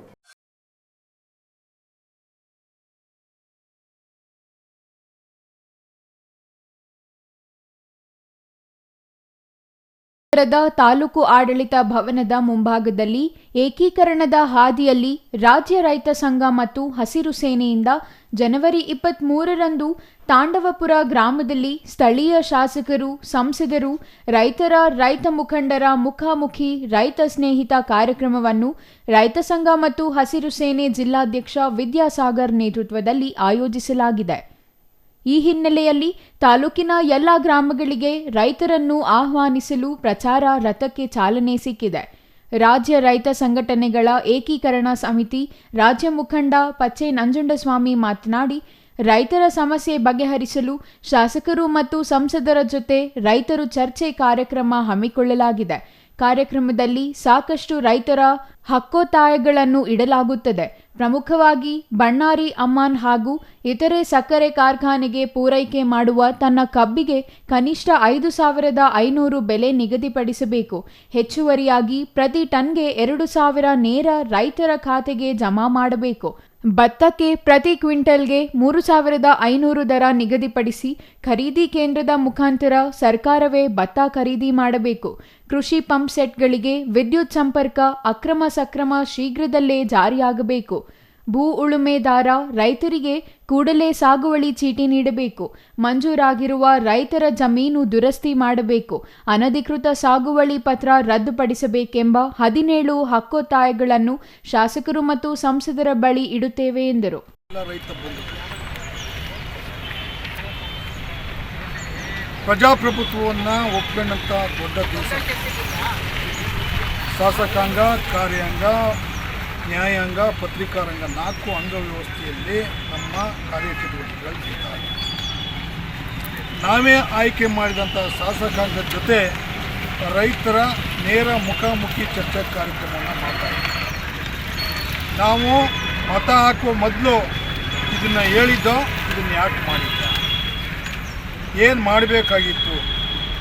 ನಗರದ ತಾಲೂಕು ಆಡಳಿತ ಭವನದ ಮುಂಭಾಗದಲ್ಲಿ ಏಕೀಕರಣದ ಹಾದಿಯಲ್ಲಿ ರಾಜ್ಯ ರೈತ ಸಂಘ ಮತ್ತು ಹಸಿರು ಸೇನೆಯಿಂದ ಜನವರಿ 23ರಂದು ತಾಂಡವಪುರ ಗ್ರಾಮದಲ್ಲಿ ಸ್ಥಳೀಯ ಶಾಸಕರು, ಸಂಸದರು, ರೈತ ಮುಖಂಡರ ಮುಖಾಮುಖಿ ರೈತ ಸ್ನೇಹಿತ ಕಾರ್ಯಕ್ರಮವನ್ನು ರೈತ ಸಂಘ ಮತ್ತು ಹಸಿರು ಸೇನೆ ಜಿಲ್ಲಾಧ್ಯಕ್ಷ ವಿದ್ಯಾಸಾಗರ್ ನೇತೃತ್ವದಲ್ಲಿ ಆಯೋಜಿಸಲಾಗಿದೆ. ಈ ಹಿನ್ನೆಲೆಯಲ್ಲಿ ತಾಲೂಕಿನ ಎಲ್ಲ ಗ್ರಾಮಗಳಿಗೆ ರೈತರನ್ನು ಆಹ್ವಾನಿಸಲು ಪ್ರಚಾರ ರಥಕ್ಕೆ ಚಾಲನೆ ಸಿಕ್ಕಿದೆ. ರಾಜ್ಯ ರೈತ ಸಂಘಟನೆಗಳ ಏಕೀಕರಣ ಸಮಿತಿ ರಾಜ್ಯ ಮುಖಂಡ ಪಚ್ಚೆ ನಂಜುಂಡಸ್ವಾಮಿ ಮಾತನಾಡಿ, ರೈತರ ಸಮಸ್ಯೆ ಬಗೆಹರಿಸಲು ಶಾಸಕರು ಮತ್ತು ಸಂಸದರ ಜೊತೆ ರೈತರು ಚರ್ಚೆ ಕಾರ್ಯಕ್ರಮ ಹಮ್ಮಿಕೊಳ್ಳಲಾಗಿದೆ. ಕಾರ್ಯಕ್ರಮದಲ್ಲಿ ಸಾಕಷ್ಟು ರೈತರ ಹಕ್ಕೊತ್ತಾಯಗಳನ್ನು ಇಡಲಾಗುತ್ತದೆ. ಪ್ರಮುಖವಾಗಿ ಬಣ್ಣಾರಿ ಅಮ್ಮಾನ್ ಹಾಗೂ ಇತರೆ ಸಕ್ಕರೆ ಕಾರ್ಖಾನೆಗೆ ಪೂರೈಕೆ ಮಾಡುವ ತನ್ನ ಕಬ್ಬಿಗೆ ಕನಿಷ್ಠ 5,500 ಬೆಲೆ ನಿಗದಿಪಡಿಸಬೇಕು. ಹೆಚ್ಚುವರಿಯಾಗಿ ಪ್ರತಿ ಟನ್ಗೆ 2,000 ನೇರ ರೈತರ ಖಾತೆಗೆ ಜಮಾ ಮಾಡಬೇಕು. ಭತ್ತಕ್ಕೆ ಪ್ರತಿ ಕ್ವಿಂಟಲ್ಗೆ 3,500 ದರ ನಿಗದಿಪಡಿಸಿ ಖರೀದಿ ಕೇಂದ್ರದ ಮುಖಾಂತರ ಸರ್ಕಾರವೇ ಭತ್ತ ಖರೀದಿ ಮಾಡಬೇಕು. ಕೃಷಿ ಪಂಪ್ ಸೆಟ್ಗಳಿಗೆ ವಿದ್ಯುತ್ ಸಂಪರ್ಕ ಅಕ್ರಮ ಸಕ್ರಮ ಶೀಘ್ರದಲ್ಲೇ ಜಾರಿಯಾಗಬೇಕು. ಭೂ ಉಳುಮೆದಾರ ರೈತರಿಗೆ ಕೂಡಲೇ ಸಾಗುವಳಿ ಚೀಟಿ ನೀಡಬೇಕು. ಮಂಜೂರಾಗಿರುವ ರೈತರ ಜಮೀನು ದುರಸ್ತಿ ಮಾಡಬೇಕು. ಅನಧಿಕೃತ ಸಾಗುವಳಿ ಪತ್ರ ರದ್ದುಪಡಿಸಬೇಕೆಂಬ 17 ಹಕ್ಕೊತ್ತಾಯಗಳನ್ನು ಶಾಸಕರು ಮತ್ತು ಸಂಸದರ ಬಳಿ ಇಡುತ್ತೇವೆ ಎಂದರು. ಪ್ರಜಾಪ್ರಭುತ್ವವನ್ನು ಒಪ್ಕೊಂಡಂಥ ದೊಡ್ಡ ದೇಶ. ಶಾಸಕಾಂಗ, ಕಾರ್ಯಾಂಗ, ನ್ಯಾಯಾಂಗ, ಪತ್ರಿಕಾರಂಗ 4 ಅಂಗ ವ್ಯವಸ್ಥೆಯಲ್ಲಿ ನಮ್ಮ ಕಾರ್ಯಚಟುವಟಿಕೆಗಳು ಇದ್ದಾವೆ. ನಾವೇ ಆಯ್ಕೆ ಮಾಡಿದಂಥ ಶಾಸಕಾಂಗದ ಜೊತೆ ರೈತರ ನೇರ ಮುಖಾಮುಖಿ ಚರ್ಚಾ ಕಾರ್ಯಕ್ರಮವನ್ನು ಮಾಡ್ತಾಯಿದ್ದೀವಿ. ನಾವು ಮತ ಹಾಕುವ ಮೊದಲು ಇದನ್ನು ಹೇಳಿದ್ದೋ, ಇದನ್ನು ಯಾಕೆ ಮಾಡಿದ್ದ, ಏನು ಮಾಡಬೇಕಾಗಿತ್ತು,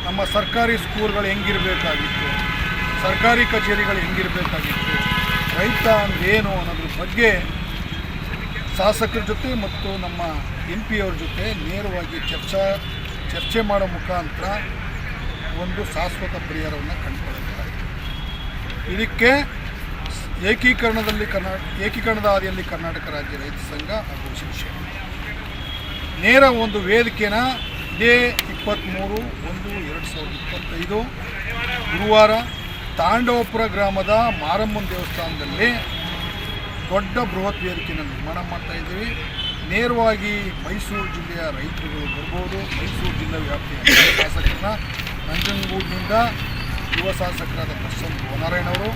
ನಮ್ಮ ಸರ್ಕಾರಿ ಸ್ಕೂಲ್ಗಳು ಹೆಂಗಿರಬೇಕಾಗಿತ್ತು, ಸರ್ಕಾರಿ ಕಚೇರಿಗಳು ಹೆಂಗಿರಬೇಕಾಗಿತ್ತು, ರೈತ ಅಂದ್ರೇನು ಅನ್ನೋದ್ರ ಬಗ್ಗೆ ಶಾಸಕರ ಜೊತೆ ಮತ್ತು ನಮ್ಮ MP ಅವ್ರ ಜೊತೆ ನೇರವಾಗಿ ಚರ್ಚೆ ಮಾಡೋ ಮುಖಾಂತರ ಒಂದು ಶಾಶ್ವತ ಪರಿಹಾರವನ್ನು ಕಂಡುಕೊಳ್ಳುತ್ತಾರೆ. ಇದಕ್ಕೆ ಏಕೀಕರಣದ ಹಾದಿಯಲ್ಲಿ ಕರ್ನಾಟಕ ರಾಜ್ಯ ರೈತ ಸಂಘ ಹಾಗೂ ಶಿಕ್ಷಣ ನೇರ ಒಂದು ವೇದಿಕೆನ ಇದೇ 23/1/2025 ಗುರುವಾರ ತಾಂಡವಪುರ ಗ್ರಾಮದ ಮಾರಮ್ಮನ ದೇವಸ್ಥಾನದಲ್ಲಿ ದೊಡ್ಡ ಬೃಹತ್ ವೇದಿಕೆಯನ್ನು ನಿರ್ಮಾಣ ಮಾಡ್ತಾಯಿದ್ದೀವಿ. ನೇರವಾಗಿ ಮೈಸೂರು ಜಿಲ್ಲೆಯ ರೈತರುಗಳು ಬರ್ಬೋದು. ಮೈಸೂರು ಜಿಲ್ಲೆ ವ್ಯಾಪ್ತಿಯ ಶಾಸಕರನ್ನ ನಂಜನಗೂಡಿನಿಂದ ಯುವ ಶಾಸಕರಾದ ಪ್ರಸನ್ನ ಗೋನಾರಾಯಣವರು,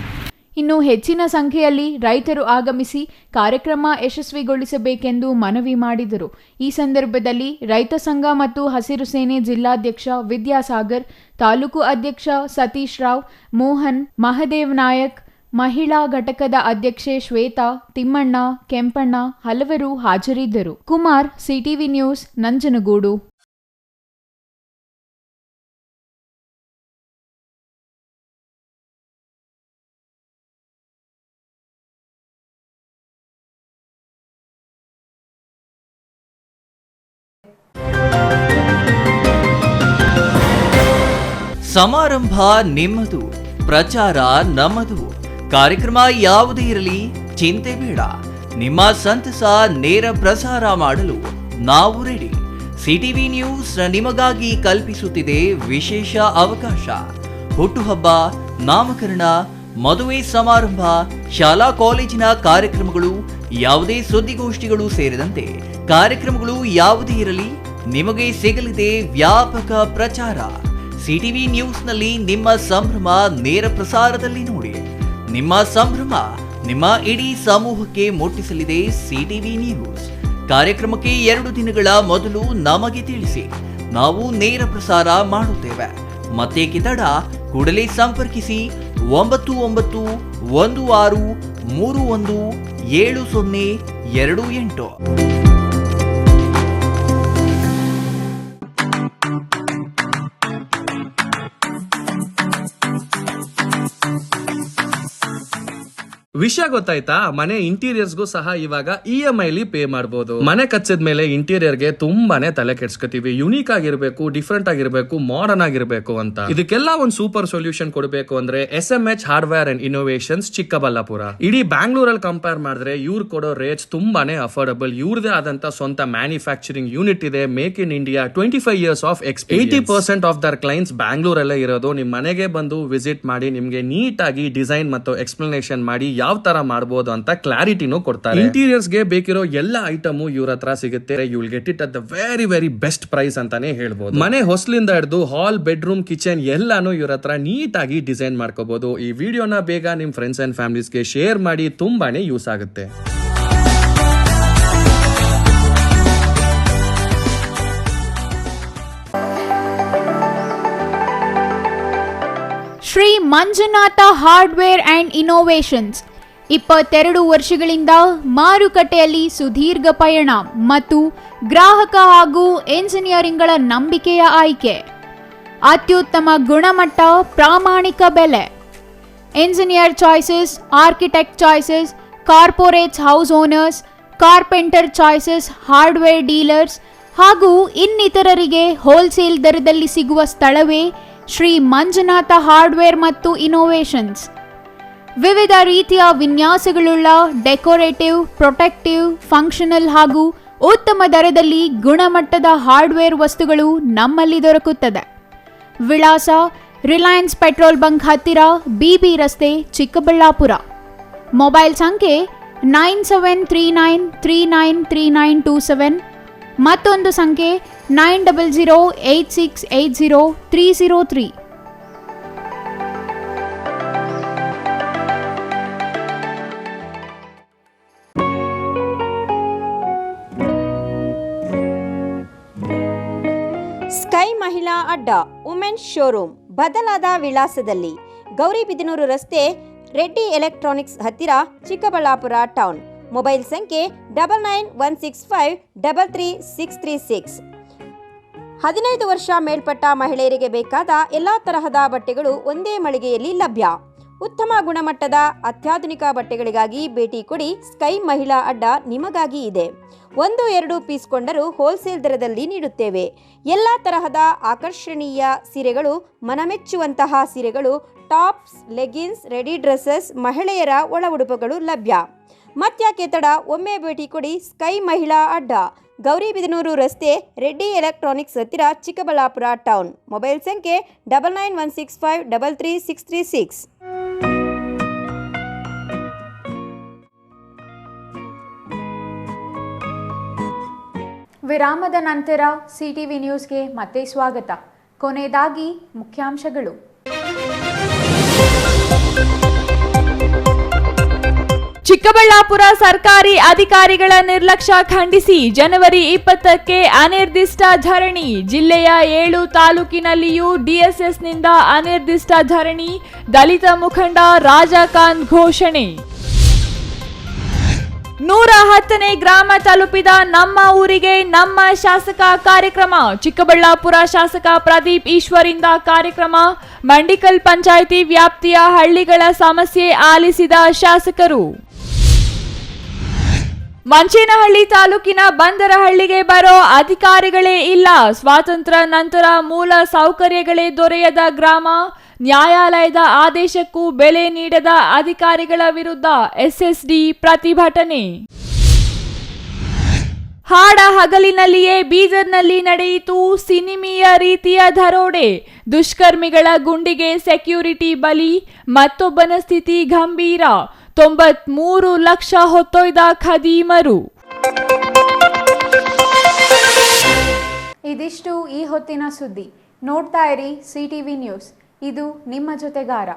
ಇನ್ನು ಹೆಚ್ಚಿನ ಸಂಖ್ಯೆಯಲ್ಲಿ ರೈತರು ಆಗಮಿಸಿ ಕಾರ್ಯಕ್ರಮ ಯಶಸ್ವಿಗೊಳಿಸಬೇಕೆಂದು ಮನವಿ ಮಾಡಿದರು. ಈ ಸಂದರ್ಭದಲ್ಲಿ ರೈತ ಸಂಘ ಮತ್ತು ಹಸಿರು ಸೇನೆ ಜಿಲ್ಲಾಧ್ಯಕ್ಷ ವಿದ್ಯಾಸಾಗರ್, ತಾಲೂಕು ಅಧ್ಯಕ್ಷ ಸತೀಶ್ ರಾವ್, ಮೋಹನ್, ಮಹದೇವ್ ನಾಯಕ್, ಮಹಿಳಾ ಘಟಕದ ಅಧ್ಯಕ್ಷೆ ಶ್ವೇತಾ, ತಿಮ್ಮಣ್ಣ, ಕೆಂಪಣ್ಣ ಹಲವರು ಹಾಜರಿದ್ದರು. Kumar, CTV news, Nanjangud. ಸಮಾರಂಭ ನಿಮ್ಮದು, ಪ್ರಚಾರ ನಮ್ಮದು. ಕಾರ್ಯಕ್ರಮ ಯಾವುದೇ ಇರಲಿ ಚಿಂತೆ ಬೇಡ. ನಿಮ್ಮ ಸಂತಸ ನೇರ ಪ್ರಸಾರ ಮಾಡಲು ನಾವು ರೆಡಿ. ಸಿಟಿವಿ ನ್ಯೂಸ್ ನಿಮಗಾಗಿ ಕಲ್ಪಿಸುತ್ತಿದೆ ವಿಶೇಷ ಅವಕಾಶ. ಹುಟ್ಟುಹಬ್ಬ, ನಾಮಕರಣ, ಮದುವೆ ಸಮಾರಂಭ, ಶಾಲಾ ಕಾಲೇಜಿನ ಕಾರ್ಯಕ್ರಮಗಳು, ಯಾವುದೇ ಸುದ್ದಿಗೋಷ್ಠಿಗಳು ಸೇರಿದಂತೆ ಕಾರ್ಯಕ್ರಮಗಳು ಯಾವುದೇ ಇರಲಿ ನಿಮಗೆ ಸಿಗಲಿದೆ ವ್ಯಾಪಕ ಪ್ರಚಾರ. ಸಿಟಿವಿ ನ್ಯೂಸ್ನಲ್ಲಿ ನಿಮ್ಮ ಸಂಭ್ರಮ ನೇರ ಪ್ರಸಾರದಲ್ಲಿ ನೋಡಿ. ನಿಮ್ಮ ಸಂಭ್ರಮ ನಿಮ್ಮ ಇಡೀ ಸಮೂಹಕ್ಕೆ ಮುಟ್ಟಿಸಲಿದೆ ಸಿಟಿವಿ ನ್ಯೂಸ್. ಕಾರ್ಯಕ್ರಮಕ್ಕೆ 2 ದಿನಗಳ ಮೊದಲು ನಮಗೆ ತಿಳಿಸಿ, ನಾವು ನೇರ ಪ್ರಸಾರ ಮಾಡುತ್ತೇವೆ. ಮತ್ತೇಕೆ ತಡ, ಕೂಡಲೇ ಸಂಪರ್ಕಿಸಿ 9916317028. ವಿಷಯ ಗೊತ್ತಾಯ್ತಾ? ಮನೆ ಇಂಟೀರಿಯರ್ಸ್ಗೂ ಸಹ ಇವಾಗ EMI ಪೇ ಮಾಡಬಹುದು. ಮನೆ ಕಚ್ಚಿದ ಮೇಲೆ ಇಂಟೀರಿಯರ್ಗೆ ತುಂಬಾನೇ ತಲೆ ಕೆಡ್ಸ್ಕೊತೀವಿ. ಯುನೀಕ್ ಆಗಿರ್ಬೇಕು, ಡಿಫ್ರೆಂಟ್ ಆಗಿರ್ಬೇಕು, ಮಾಡರ್ನ್ ಆಗಿರ್ಬೇಕು ಅಂತ. ಇದಕ್ಕೆಲ್ಲ ಒಂದು ಸೂಪರ್ ಸೊಲ್ಯೂಷನ್ ಕೊಡಬೇಕು ಅಂದ್ರೆ SMH hardware and innovations Chikkaballapur. ಇಡೀ ಬ್ಯಾಂಗ್ಳೂರಲ್ಲಿ ಕಂಪೇರ್ ಮಾಡಿದ್ರೆ ಇವ್ರು ಕೊಡೋ ರೇಟ್ಸ್ ತುಂಬಾನೇ ಅಫೋರ್ಡಬಲ್. ಇವ್ರದೇ ಆದಂತ ಸ್ವಂತ ಮ್ಯಾನುಫ್ಯಾಕ್ಚರಿಂಗ್ ಯೂನಿಟ್ ಇದೆ. Make in India, 25 years of experience. 80% of their clients ಬ್ಯಾಂಗ್ಳೂರಲ್ಲೇ ಇರೋದು. ನಿಮ್ ಮನೆಗೆ ಬಂದು ವಿಸಿಟ್ ಮಾಡಿ ನಿಮ್ಗೆ ನೀಟ್ ಆಗಿ ಡಿಸೈನ್ ಮತ್ತು ಎಕ್ಸ್ಪ್ಲನೇಷನ್ ಮಾಡಿ ಯಾವ ತರ ಮಾಡಬಹುದು ಅಂತ ಕ್ಲಾರಿಟಿನೂ ಕೊಡ್ತಾರೆ. ಇಂಟೀರಿಯರ್ಸ್ ಗೆ ಬೇಕಿರೋ ಎಲ್ಲ ಐಟಮ್ ಇವ್ರ ಹತ್ರ ಸಿಗುತ್ತೆ. You will get it at the very very best price ಅಂತಾನೆ ಹೇಳ್ಬೋದು. ಮನೆ ಹೊಸಲಿಂದ ಹಿಡಿದು ಹಾಲ್, ಬೆಡ್ರೂಮ್, ಕಿಚನ್ ಎಲ್ಲಾನು ಇವ್ರ ಹತ್ರ ನೀಟ್ ಆಗಿ ಡಿಸೈನ್ ಮಾಡ್ಕೋಬಹುದು. ಈ ವಿಡಿಯೋನ ಬೇಗ ನಿಮ್ ಫ್ರೆಂಡ್ಸ್ ಅಂಡ್ ಫ್ಯಾಮಿಲೀಸ್ಗೆ ಶೇರ್ ಮಾಡಿ, ತುಂಬಾನೇ ಯೂಸ್ ಆಗುತ್ತೆ. Shri Manjunatha hardware and innovations 22 ವರ್ಷಗಳಿಂದ ಮಾರುಕಟ್ಟೆಯಲ್ಲಿ ಸುದೀರ್ಘ ಪಯಣ ಮತ್ತು ಗ್ರಾಹಕ ಹಾಗೂ ಎಂಜಿನಿಯರಿಂಗ್ಗಳ ನಂಬಿಕೆಯ ಆಯ್ಕೆ. ಅತ್ಯುತ್ತಮ ಗುಣಮಟ್ಟ, ಪ್ರಾಮಾಣಿಕ ಬೆಲೆ. Engineer choices, architect choices, corporates house owners, carpenter choices, hardware dealers ಹಾಗೂ ಇನ್ನಿತರರಿಗೆ ಹೋಲ್ಸೇಲ್ ದರದಲ್ಲಿ ಸಿಗುವ ಸ್ಥಳವೇ ಶ್ರೀ ಮಂಜುನಾಥ ಹಾರ್ಡ್ವೇರ್ ಮತ್ತು ಇನೋವೇಷನ್ಸ್. ವಿವಿಧ ರೀತಿಯ ವಿನ್ಯಾಸಗಳುಳ್ಳ ಡೆಕೋರೇಟಿವ್, ಪ್ರೊಟೆಕ್ಟಿವ್, ಫಂಕ್ಷನಲ್ ಹಾಗೂ ಉತ್ತಮ ದರದಲ್ಲಿ ಗುಣಮಟ್ಟದ ಹಾರ್ಡ್ವೇರ್ ವಸ್ತುಗಳು ನಮ್ಮಲ್ಲಿ ದೊರಕುತ್ತದೆ. ವಿಳಾಸ: ರಿಲಯನ್ಸ್ ಪೆಟ್ರೋಲ್ ಬಂಕ್ ಹತ್ತಿರ, BB ರಸ್ತೆ, ಚಿಕ್ಕಬಳ್ಳಾಪುರ. ಮೊಬೈಲ್ ಸಂಖ್ಯೆ 9739393927. ಮತ್ತೊಂದು ಸಂಖ್ಯೆ 9008680303. ಸ್ಕೈ ಮಹಿಳಾ ಅಡ್ಡ ವುಮೆನ್ಸ್ ಶೋರೂಮ್ ಬದಲಾದ ವಿಳಾಸದಲ್ಲಿ, ಗೌರಿಬಿದನೂರು ರಸ್ತೆ, ರೆಡ್ಡಿ ಎಲೆಕ್ಟ್ರಾನಿಕ್ಸ್ ಹತ್ತಿರ, ಚಿಕ್ಕಬಳ್ಳಾಪುರ ಟೌನ್. ಮೊಬೈಲ್ ಸಂಖ್ಯೆ 9916533636. 15 ವರ್ಷ ಮೇಲ್ಪಟ್ಟ ಮಹಿಳೆಯರಿಗೆ ಬೇಕಾದ ಎಲ್ಲ ತರಹದ ಬಟ್ಟೆಗಳು ಒಂದೇ ಮಳಿಗೆಯಲ್ಲಿ ಲಭ್ಯ. ಉತ್ತಮ ಗುಣಮಟ್ಟದ ಅತ್ಯಾಧುನಿಕ ಬಟ್ಟೆಗಳಿಗಾಗಿ ಭೇಟಿ ಕೊಡಿ. ಸ್ಕೈ ಮಹಿಳಾ ಅಡ್ಡ ನಿಮಗಾಗಿ ಇದೆ. 1-2 ಪೀಸ್ ಕೊಂಡರೂ ಹೋಲ್ಸೇಲ್ ದರದಲ್ಲಿ ನೀಡುತ್ತೇವೆ. ಎಲ್ಲ ತರಹದ ಆಕರ್ಷಣೀಯ ಸೀರೆಗಳು, ಮನಮೆಚ್ಚುವಂತಹ ಸೀರೆಗಳು, ಟಾಪ್ಸ್, ಲೆಗಿನ್ಸ್, ರೆಡಿ ಡ್ರೆಸ್ಸಸ್, ಮಹಿಳೆಯರ ಒಳ ಉಡುಪುಗಳು ಲಭ್ಯ. ಮತ್ಯಾಕೆ ತಡ, ಒಮ್ಮೆ ಭೇಟಿ ಕೊಡಿ. ಸ್ಕೈ ಮಹಿಳಾ ಅಡ್ಡ, ಗೌರಿಬಿದನೂರು ರಸ್ತೆ, ರೆಡ್ಡಿ ಎಲೆಕ್ಟ್ರಾನಿಕ್ಸ್ ಹತ್ತಿರ, ಚಿಕ್ಕಬಳ್ಳಾಪುರ ಟೌನ್. ಮೊಬೈಲ್ ಸಂಖ್ಯೆ 9916533636. ವಿರಾಮದ ನಂತರ ಸಿಟಿವಿ ನ್ಯೂಸ್ಗೆ ಮತ್ತೆ ಸ್ವಾಗತ. ಕೊನೆಯದಾಗಿ ಮುಖ್ಯಾಂಶಗಳು. ಚಿಕ್ಕಬಳ್ಳಾಪುರ ಸರ್ಕಾರಿ ಅಧಿಕಾರಿಗಳ ನಿರ್ಲಕ್ಷ್ಯ ಖಂಡಿಸಿ ಜನವರಿ 20ಕ್ಕೆ ಅನಿರ್ದಿಷ್ಟ ಧರಣಿ. ಜಿಲ್ಲೆಯ 7 ತಾಲೂಕಿನಲ್ಲಿಯೂ DSSನಿಂದ ಅನಿರ್ದಿಷ್ಟ ಧರಣಿ. ದಲಿತ ಮುಖಂಡ ರಾಜಾಖಾನ್ ಘೋಷಣೆ. 110ನೇ ಗ್ರಾಮ ತಲುಪಿದ ನಮ್ಮ ಊರಿಗೆ ನಮ್ಮ ಶಾಸಕ ಕಾರ್ಯಕ್ರಮ. ಚಿಕ್ಕಬಳ್ಳಾಪುರ ಶಾಸಕ ಪ್ರದೀಪ್ ಈಶ್ವರಿಂದ ಕಾರ್ಯಕ್ರಮ. ಮಂಡಿಕಲ್ ಪಂಚಾಯಿತಿ ವ್ಯಾಪ್ತಿಯ ಹಳ್ಳಿಗಳ ಸಮಸ್ಯೆ ಆಲಿಸಿದ ಶಾಸಕರು. ಮಂಚೇನಹಳ್ಳಿ ತಾಲೂಕಿನ ಬಂದರಹಳ್ಳಿಗೆ ಬರೋ ಅಧಿಕಾರಿಗಳೇ ಇಲ್ಲ. ಸ್ವಾತಂತ್ರ್ಯ ನಂತರ ಮೂಲ ಸೌಕರ್ಯಗಳೇ ದೊರೆಯದ ಗ್ರಾಮ. ನ್ಯಾಯಾಲಯದ ಆದೇಶಕ್ಕೂ ಬೆಲೆ ನೀಡದ ಅಧಿಕಾರಿಗಳ ವಿರುದ್ಧ SSD ಪ್ರತಿಭಟನೆ. ಹಾಡ ಹಗಲಿನಲ್ಲಿಯೇ ಬೀದರ್ನಲ್ಲಿ ನಡೆಯಿತು ಸಿನಿಮೀಯ ರೀತಿಯ ದರೋಡೆ. ದುಷ್ಕರ್ಮಿಗಳ ಗುಂಡಿಗೆ ಸೆಕ್ಯೂರಿಟಿ ಬಲಿ. ಮತ್ತೊಬ್ಬನ ಸ್ಥಿತಿ ಗಂಭೀರ. 93 ಲಕ್ಷ ಹೊತ್ತೊಯ್ದ ಖದೀಮರು. ಇದಿಷ್ಟು ಈ ಹೊತ್ತಿನ ಸುದ್ದಿ. ನೋಡ್ತಾ ಇರಿ CTV ನ್ಯೂಸ್, ಇದು ನಿಮ್ಮ ಜೊತೆಗಾರ.